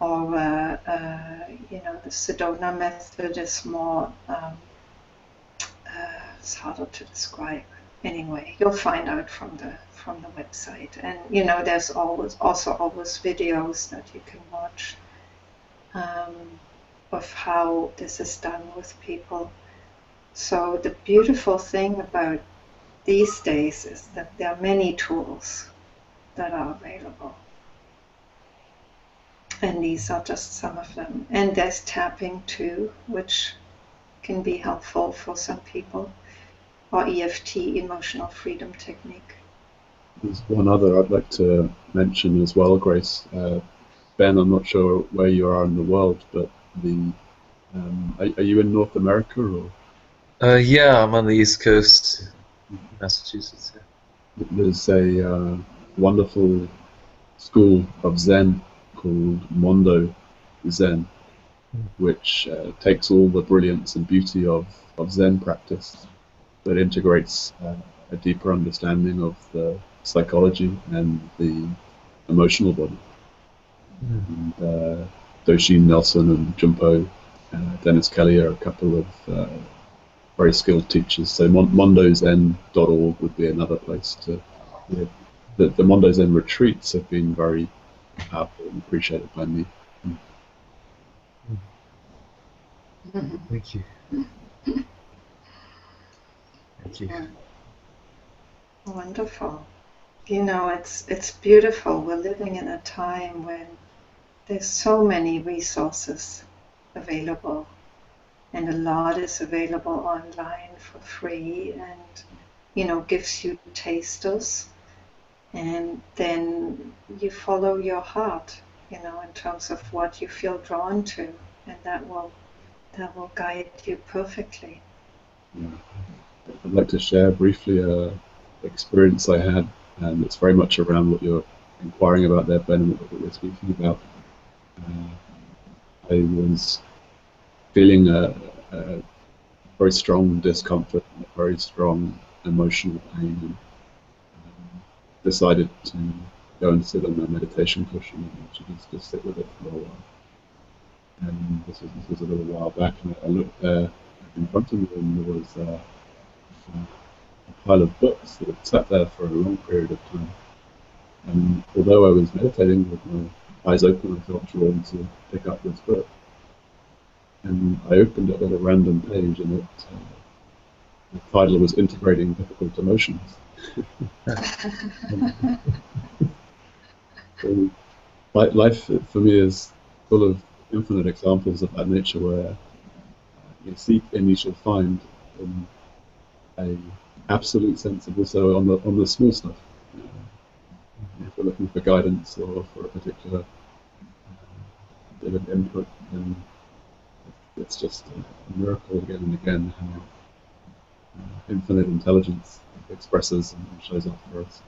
Or, the Sedona method is more, it's harder to describe. Anyway, you'll find out from the website. And, there's always videos that you can watch of how this is done with people. So the beautiful thing about these days is that there are many tools that are available. And these are just some of them. And there's tapping too, which can be helpful for some people, or EFT, emotional freedom technique. There's one other I'd like to mention as well, Grace. Ben, I'm not sure where you are in the world, but are you in North America or? Yeah, I'm on the East Coast, Massachusetts. There's a wonderful school of Zen called Mondo Zen, which takes all the brilliance and beauty of Zen practice, but integrates a deeper understanding of the psychology and the emotional body. And Doshin Nelson and Jumpo, Dennis Kelly are a couple of very skilled teachers. So mondozen.org would be another place to. The Mondo Zen retreats have been very powerful and appreciated by me. Thank you. Thank you. Wonderful. It's beautiful. We're living in a time when there's so many resources available, and a lot is available online for free, and gives you tasters, and then you follow your heart, in terms of what you feel drawn to, and that will guide you perfectly. Yeah. I'd like to share briefly an experience I had, and it's very much around what you're inquiring about there, Ben, and what we're speaking about. I was feeling a very strong discomfort, and a very strong emotional pain, and decided to go and sit on a meditation cushion and just sit with it for a while. And this was a little while back, and I looked there in front of me, and there was a pile of books that had sat there for a long period of time. And although I was meditating with my eyes open, I felt drawn to pick up this book. and I opened it at a random page, and the title was Integrating Difficult Emotions. So life for me is full of infinite examples of that nature, where you seek and you shall find, in a absolute sense of also on the small stuff. If we're looking for guidance or for a particular bit of input, then it's just a miracle again and again how infinite intelligence expresses and shows up for us.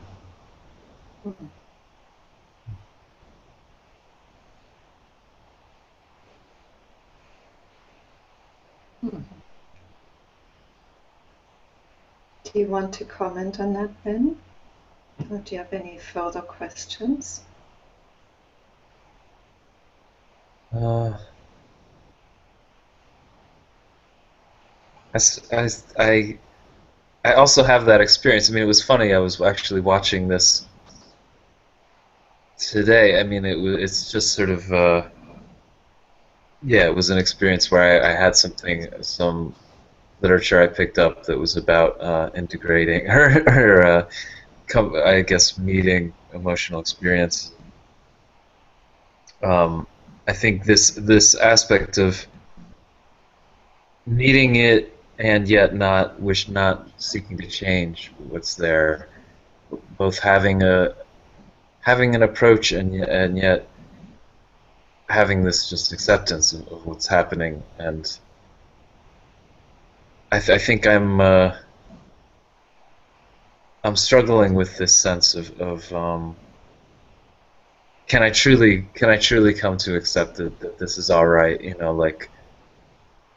Do you want to comment on that, Ben? Or do you have any further questions? I also have that experience. I mean, it was funny. I was actually watching this today. I mean, it's just sort of yeah, it was an experience where I had some literature I picked up that was about integrating or I guess meeting emotional experience. I think this aspect of needing it and yet not seeking to change what's there, both having an approach and yet having this just acceptance of what's happening. And I think I'm struggling with this sense of can I truly come to accept that this is all right, you know, like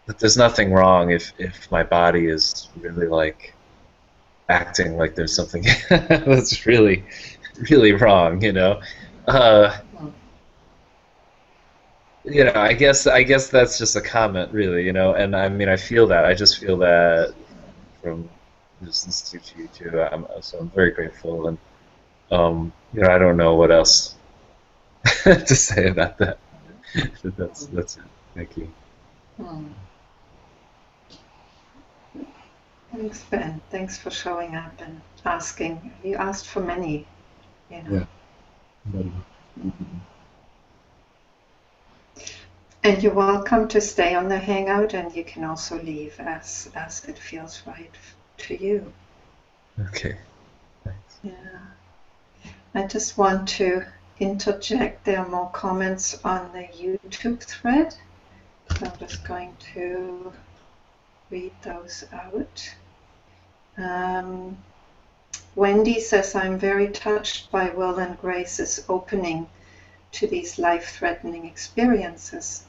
that there's nothing wrong if my body is really like acting like there's something that's really wrong, you know. You know, I guess that's just a comment, really, you know. And I mean, I feel that. I just feel that from listening to you too. So I'm very grateful, and you know, I don't know what else to say about that. That's it. Thank you. Thanks, Ben. Thanks for showing up and asking. You asked for many, you know. Yeah. And you're welcome to stay on the Hangout, and you can also leave as it feels right to you. Okay. Thanks. Yeah. I just want to interject. There are more comments on the YouTube thread. So I'm just going to read those out. Wendy says, I'm very touched by Will and Grace's opening to these life-threatening experiences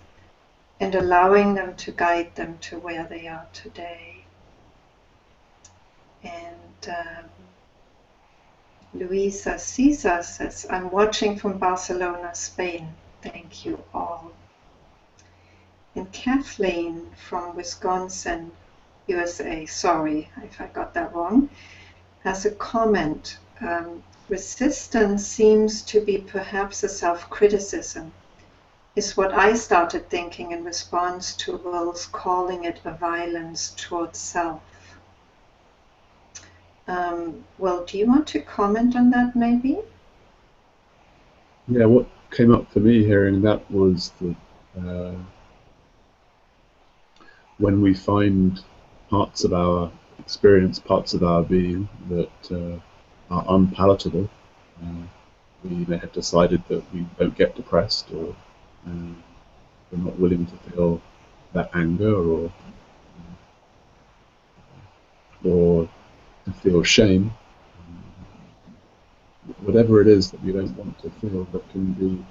and allowing them to guide them to where they are today. And Luisa Cesar says, I'm watching from Barcelona, Spain. Thank you all. And Kathleen from Wisconsin, USA, sorry if I got that wrong, has a comment. Resistance seems to be perhaps a self-criticism, is what I started thinking in response to Will's calling it a violence towards self. Will, do you want to comment on that maybe? Yeah, what came up for me hearing that was that when we find parts of our experience, parts of our being that are unpalatable, we may have decided that we don't get depressed, or we're not willing to feel that anger, or to feel shame. Whatever it is that we don't want to feel, that can be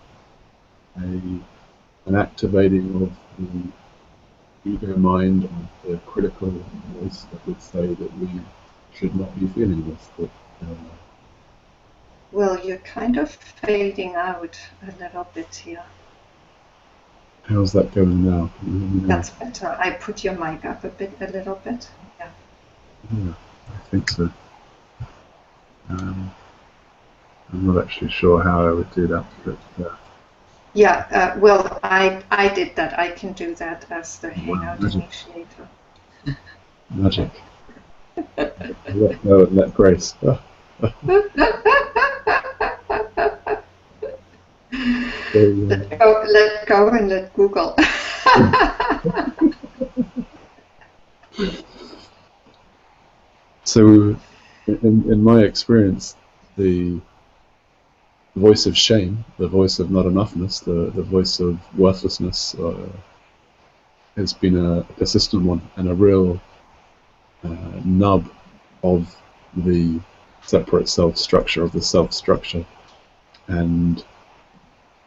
an activating of the ego mind, of the critical voice that would say that we should not be feeling this. That, Well, you're kind of fading out a little bit here. how's that going now? That's better. I put your mic up a little bit. Yeah. Yeah, I think so. I'm not actually sure how I would do that, but Yeah, well, I did that. I can do that as the Hangout Magic. initiator. Magic. Let go and let grace. Let go and let Google. So, in my experience, the voice of shame, the voice of not enoughness, the voice of worthlessness, has been a persistent one and a real nub of the separate self structure, of the self structure. And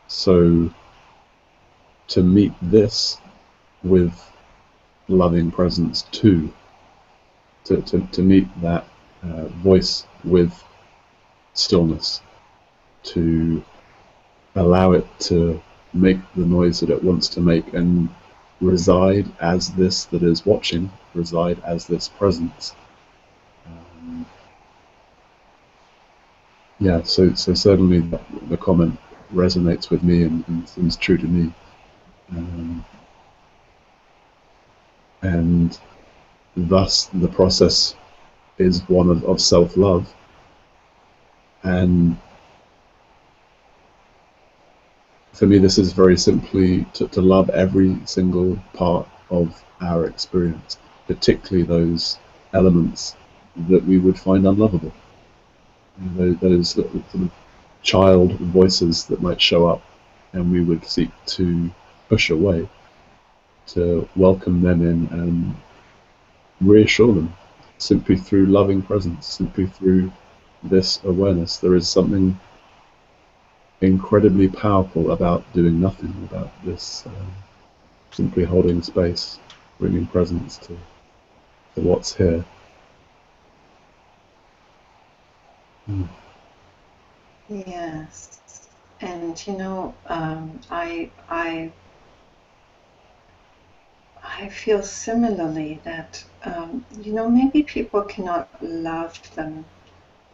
so, to meet this with loving presence too, to meet that voice with stillness, to allow it to make the noise that it wants to make and reside as this that is watching, reside as this presence. Yeah, so certainly the comment resonates with me and seems true to me. And thus the process is one of self-love, and for me this is very simply to love every single part of our experience, particularly those elements that we would find unlovable. Those sort of child voices that might show up and we would seek to push away, to welcome them in and reassure them simply through loving presence, simply through this awareness. There is something incredibly powerful about doing nothing, about this simply holding space, bringing presence to what's here. Yes, and I feel similarly that maybe people cannot love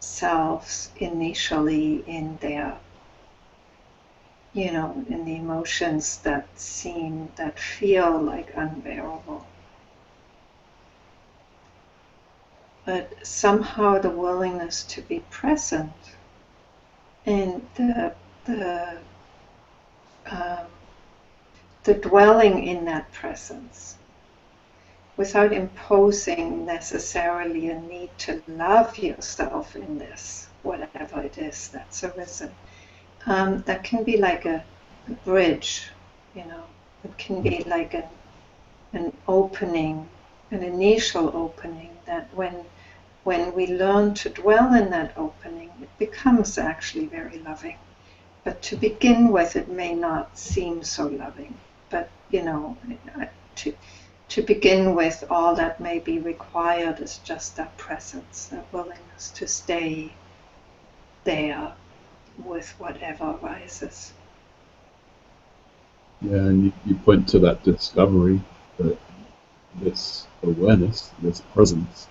themselves initially in their in the emotions that feel like unbearable. But somehow the willingness to be present and the dwelling in that presence without imposing necessarily a need to love yourself in this, whatever it is that's arisen. That can be like a bridge, it can be like an opening, an initial opening, that when we learn to dwell in that opening, it becomes actually very loving. But to begin with, it may not seem so loving. But, to begin with, all that may be required is just that presence, that willingness to stay there with whatever arises. Yeah, and you point to that discovery that this awareness, this presence,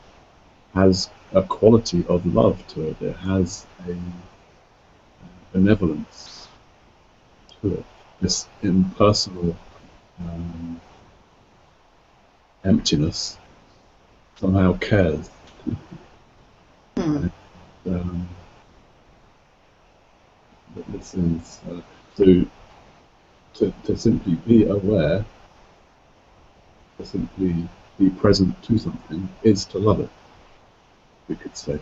has a quality of love to it. It has a benevolence to it. This impersonal emptiness somehow cares. And, this is to simply be aware, to simply be present to something, is to love it, we could say.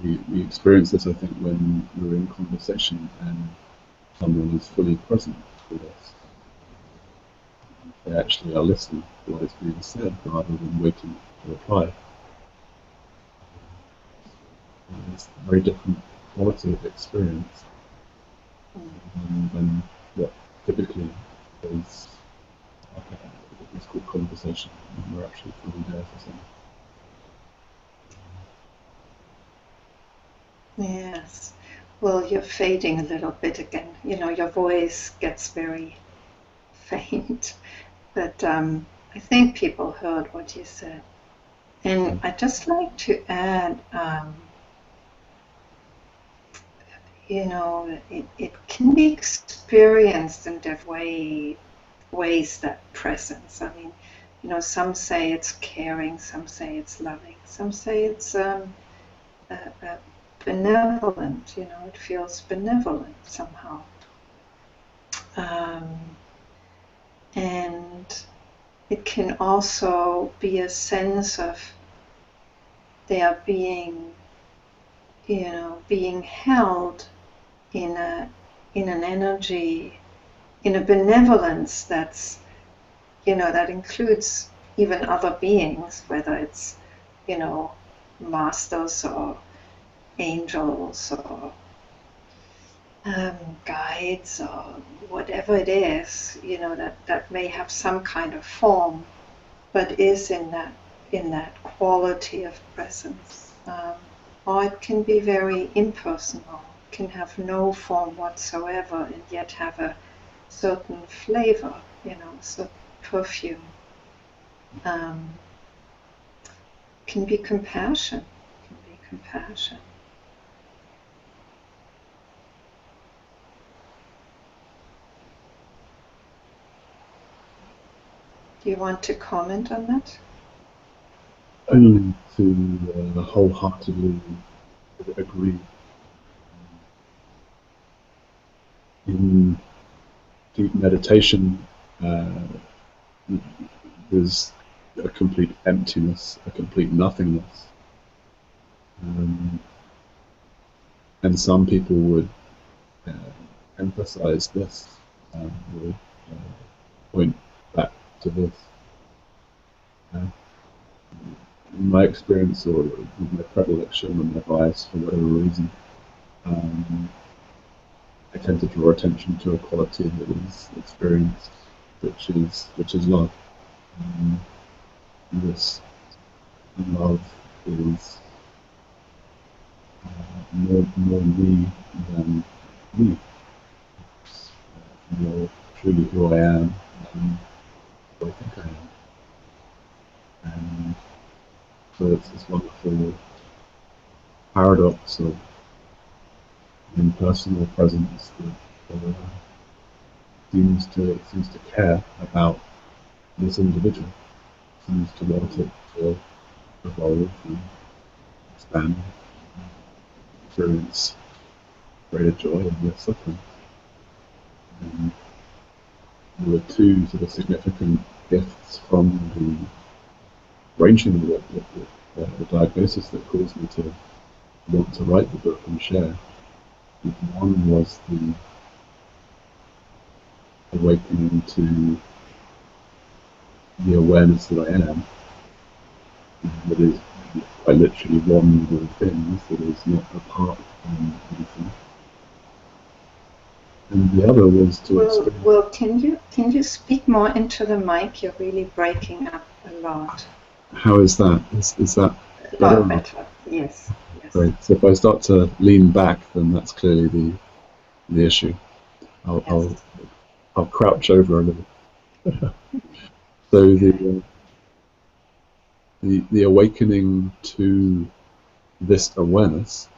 We experience this, I think, when we're in conversation and someone is fully present with us. They actually are listening to what is being said rather than waiting to reply. And it's a very different quality of experience than what typically is it's called conversation, and we're actually fully there for something. Yes. Well, you're fading a little bit again. Your voice gets very faint. But I think people heard what you said. And I'd just like to add it can be experienced in different ways, that presence. I mean, some say it's caring, some say it's loving, some say it's benevolent. It feels benevolent somehow. And it can also be a sense of they are being held in an energy, in a benevolence that's, that includes even other beings, whether it's, masters or angels or guides or whatever it is, that may have some kind of form, but is in that quality of presence. Or it can be very impersonal, can have no form whatsoever, and yet have a certain flavor, certain perfume. Can be compassion. Do you want to comment on that? Only to wholeheartedly agree. In deep meditation, there's a complete emptiness, a complete nothingness. And some people would emphasize this, would point back to this. In my experience, or my predilection or my bias, for whatever reason, I tend to draw attention to a quality that is experienced, which is love. This love is more me than me. It's more truly who I am than who I think I am. And so it's this wonderful paradox of impersonal presence that seems to care about this individual, seems to want it to evolve and expand, experience greater joy and less suffering. And there were two sort of significant gifts from the brain-tumor, the diagnosis that caused me to want to write the book and share. One was the awakening to the awareness that I am, that is quite literally one with things, that is not apart from anything. And the other was to experience. Well, can you speak more into the mic? You're really breaking up a lot. How is that? Is that a lot better? Yes. Great. So if I start to lean back, then that's clearly the issue. I'll crouch over a little. So the awakening to this awareness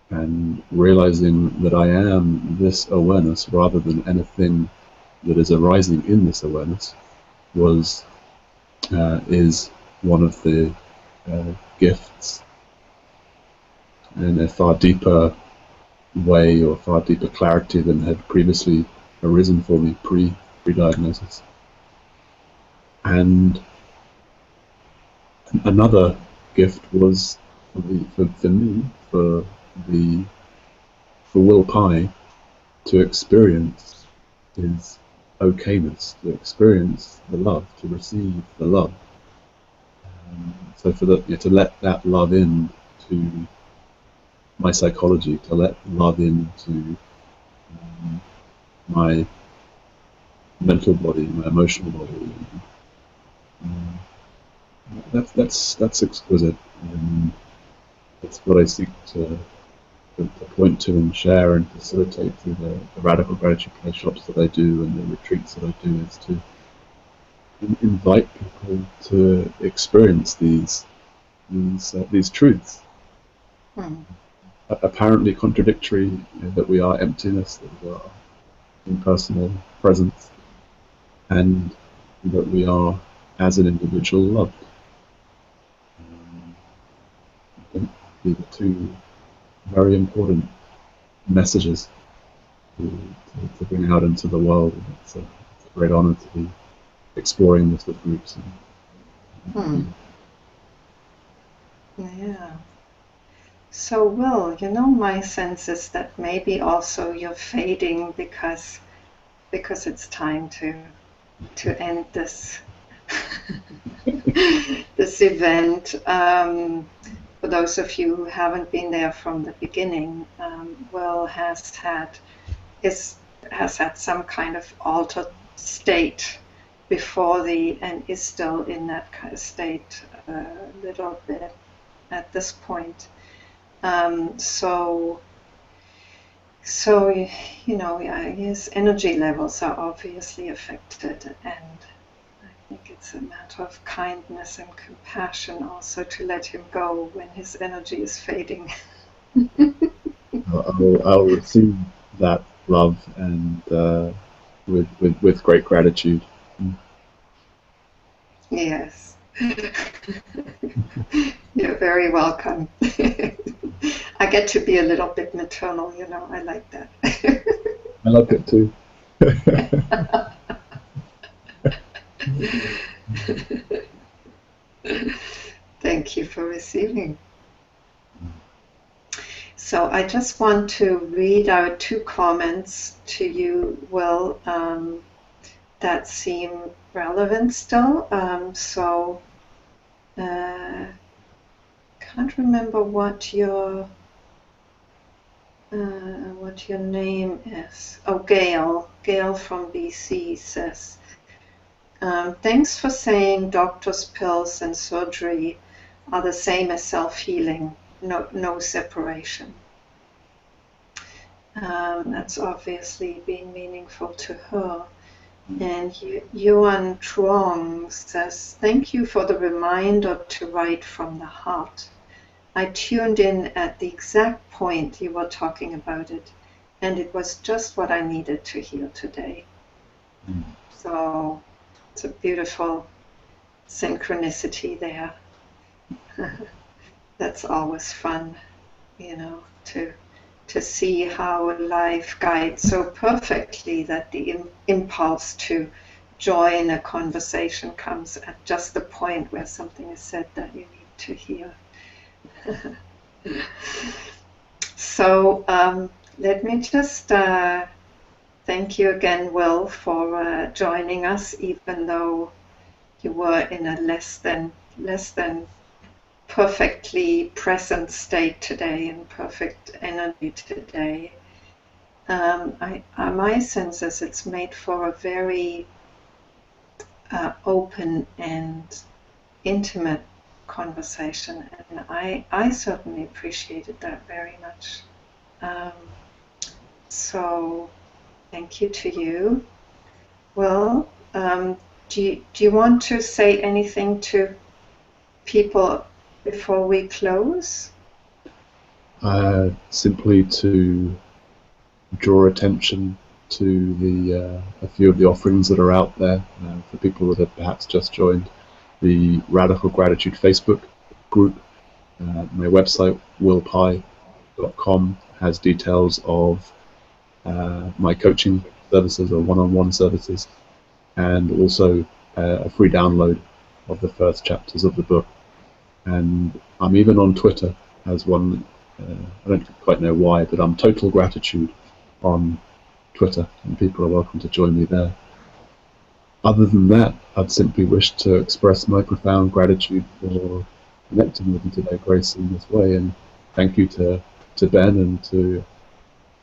and realizing that I am this awareness rather than anything that is arising in this awareness is one of the gifts in a far deeper way or far deeper clarity than had previously arisen for me pre-diagnosis. And another gift was for Will Pye to experience his okayness, to experience the love, to receive the love. So to let that love in to my psychology, to let love into my mental body, my emotional body. That's exquisite. That's what I seek to point to and share and facilitate through the radical gratitude workshops that I do and the retreats that I do, is to invite people to experience these truths. apparently contradictory, that we are emptiness, that we are impersonal presence, and that we are, as an individual, loved. I think these are two very important messages to bring out into the world. And it's a great honor to be exploring this with groups. Yeah. So, Will, my sense is that maybe also you're fading because it's time to end this this event. For those of you who haven't been there from the beginning, Will has had some kind of altered state before and is still in that kind of state a little bit at this point. So his energy levels are obviously affected, and I think it's a matter of kindness and compassion also to let him go when his energy is fading. I'll receive that love and with great gratitude. Yes. You're very welcome. I get to be a little bit maternal, I like that. I like it too. Thank you for receiving. So I just want to read out 2 comments to you, Will, that seem relevant still. Can't remember what your name is. Oh, Gail from BC says, thanks for saying doctors, pills, and surgery are the same as self-healing. No separation. That's obviously been meaningful to her. And Yuan Truong says, thank you for the reminder to write from the heart. I tuned in at the exact point you were talking about it, and it was just what I needed to hear today. So it's a beautiful synchronicity there. That's always fun, to see how life guides so perfectly that the impulse to join a conversation comes at just the point where something is said that you need to hear. So let me just thank you again, Will, for joining us, even though you were in a less than perfectly present state today and perfect energy today. My sense is it's made for a very open and intimate conversation, and I certainly appreciated that very much. So thank you to you. Well, do you want to say anything to people before we close? Simply to draw attention to a few of the offerings that are out there for people that have perhaps just joined the Radical Gratitude Facebook group. My website, willpie.com, has details of my coaching services or one-on-one services, and also a free download of the first chapters of the book. And I'm even on Twitter as one. I don't quite know why, but I'm Total Gratitude on Twitter, and people are welcome to join me there. Other than that, I'd simply wish to express my profound gratitude for connecting with you today, Grace, in this way, and thank you to Ben and to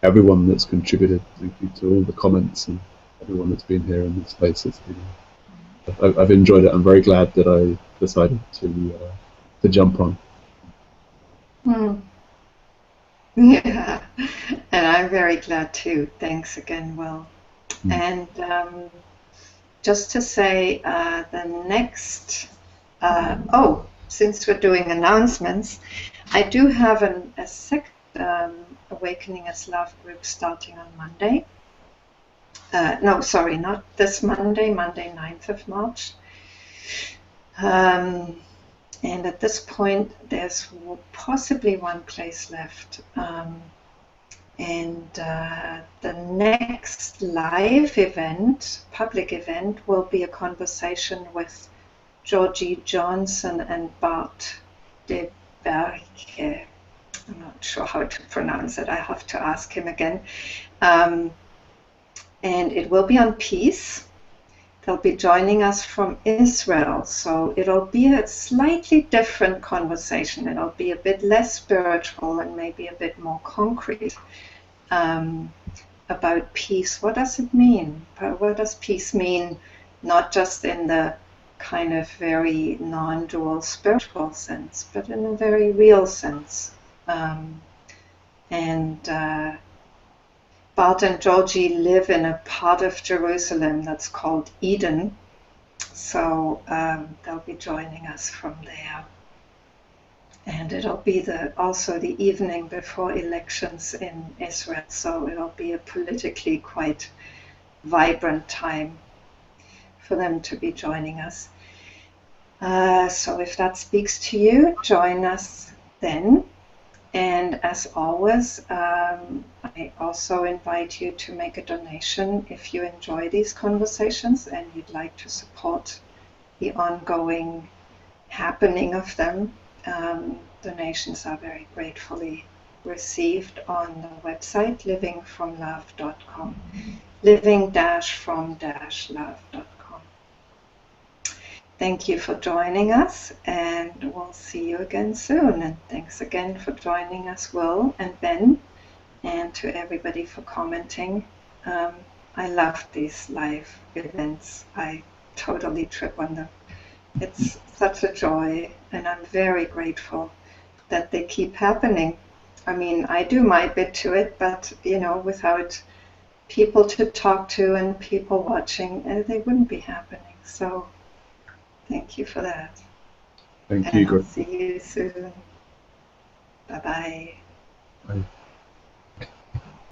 everyone that's contributed. Thank you to all the comments and everyone that's been here in this space. I've enjoyed it. I'm very glad that I decided to jump on. Yeah, and I'm very glad too. Thanks again, Will. And just to say, the next, since we're doing announcements, I do have a second Awakening as Love group starting on Monday. No, sorry, not this Monday, Monday 9th of March. And at this point, there's possibly one place left. And the next live event, public event, will be a conversation with Georgie Johnson and Bart de Berke. I'm not sure how to pronounce it. I have to ask him again. And it will be on peace. They'll be joining us from Israel, so it'll be a slightly different conversation. It'll be a bit less spiritual and maybe a bit more concrete about peace. What does it mean? What does peace mean, not just in the kind of very non-dual spiritual sense, but in a very real sense? Bart and Georgie live in a part of Jerusalem that's called Eden, so they'll be joining us from there. And it'll be also the evening before elections in Israel, so it'll be a politically quite vibrant time for them to be joining us. So if that speaks to you, join us then. And as always, I also invite you to make a donation if you enjoy these conversations and you'd like to support the ongoing happening of them. Donations are very gratefully received on the website livingfromlove.com, living-from-love.com. Thank you for joining us, and we'll see you again soon. And thanks again for joining us, Will and Ben, and to everybody for commenting. I love these live events. I totally trip on them. It's such a joy, and I'm very grateful that they keep happening. I mean, I do my bit to it, but, you know, without people to talk to and people watching, they wouldn't be happening. So thank you for that. Thank you. I'll see you soon. Bye-bye. Bye.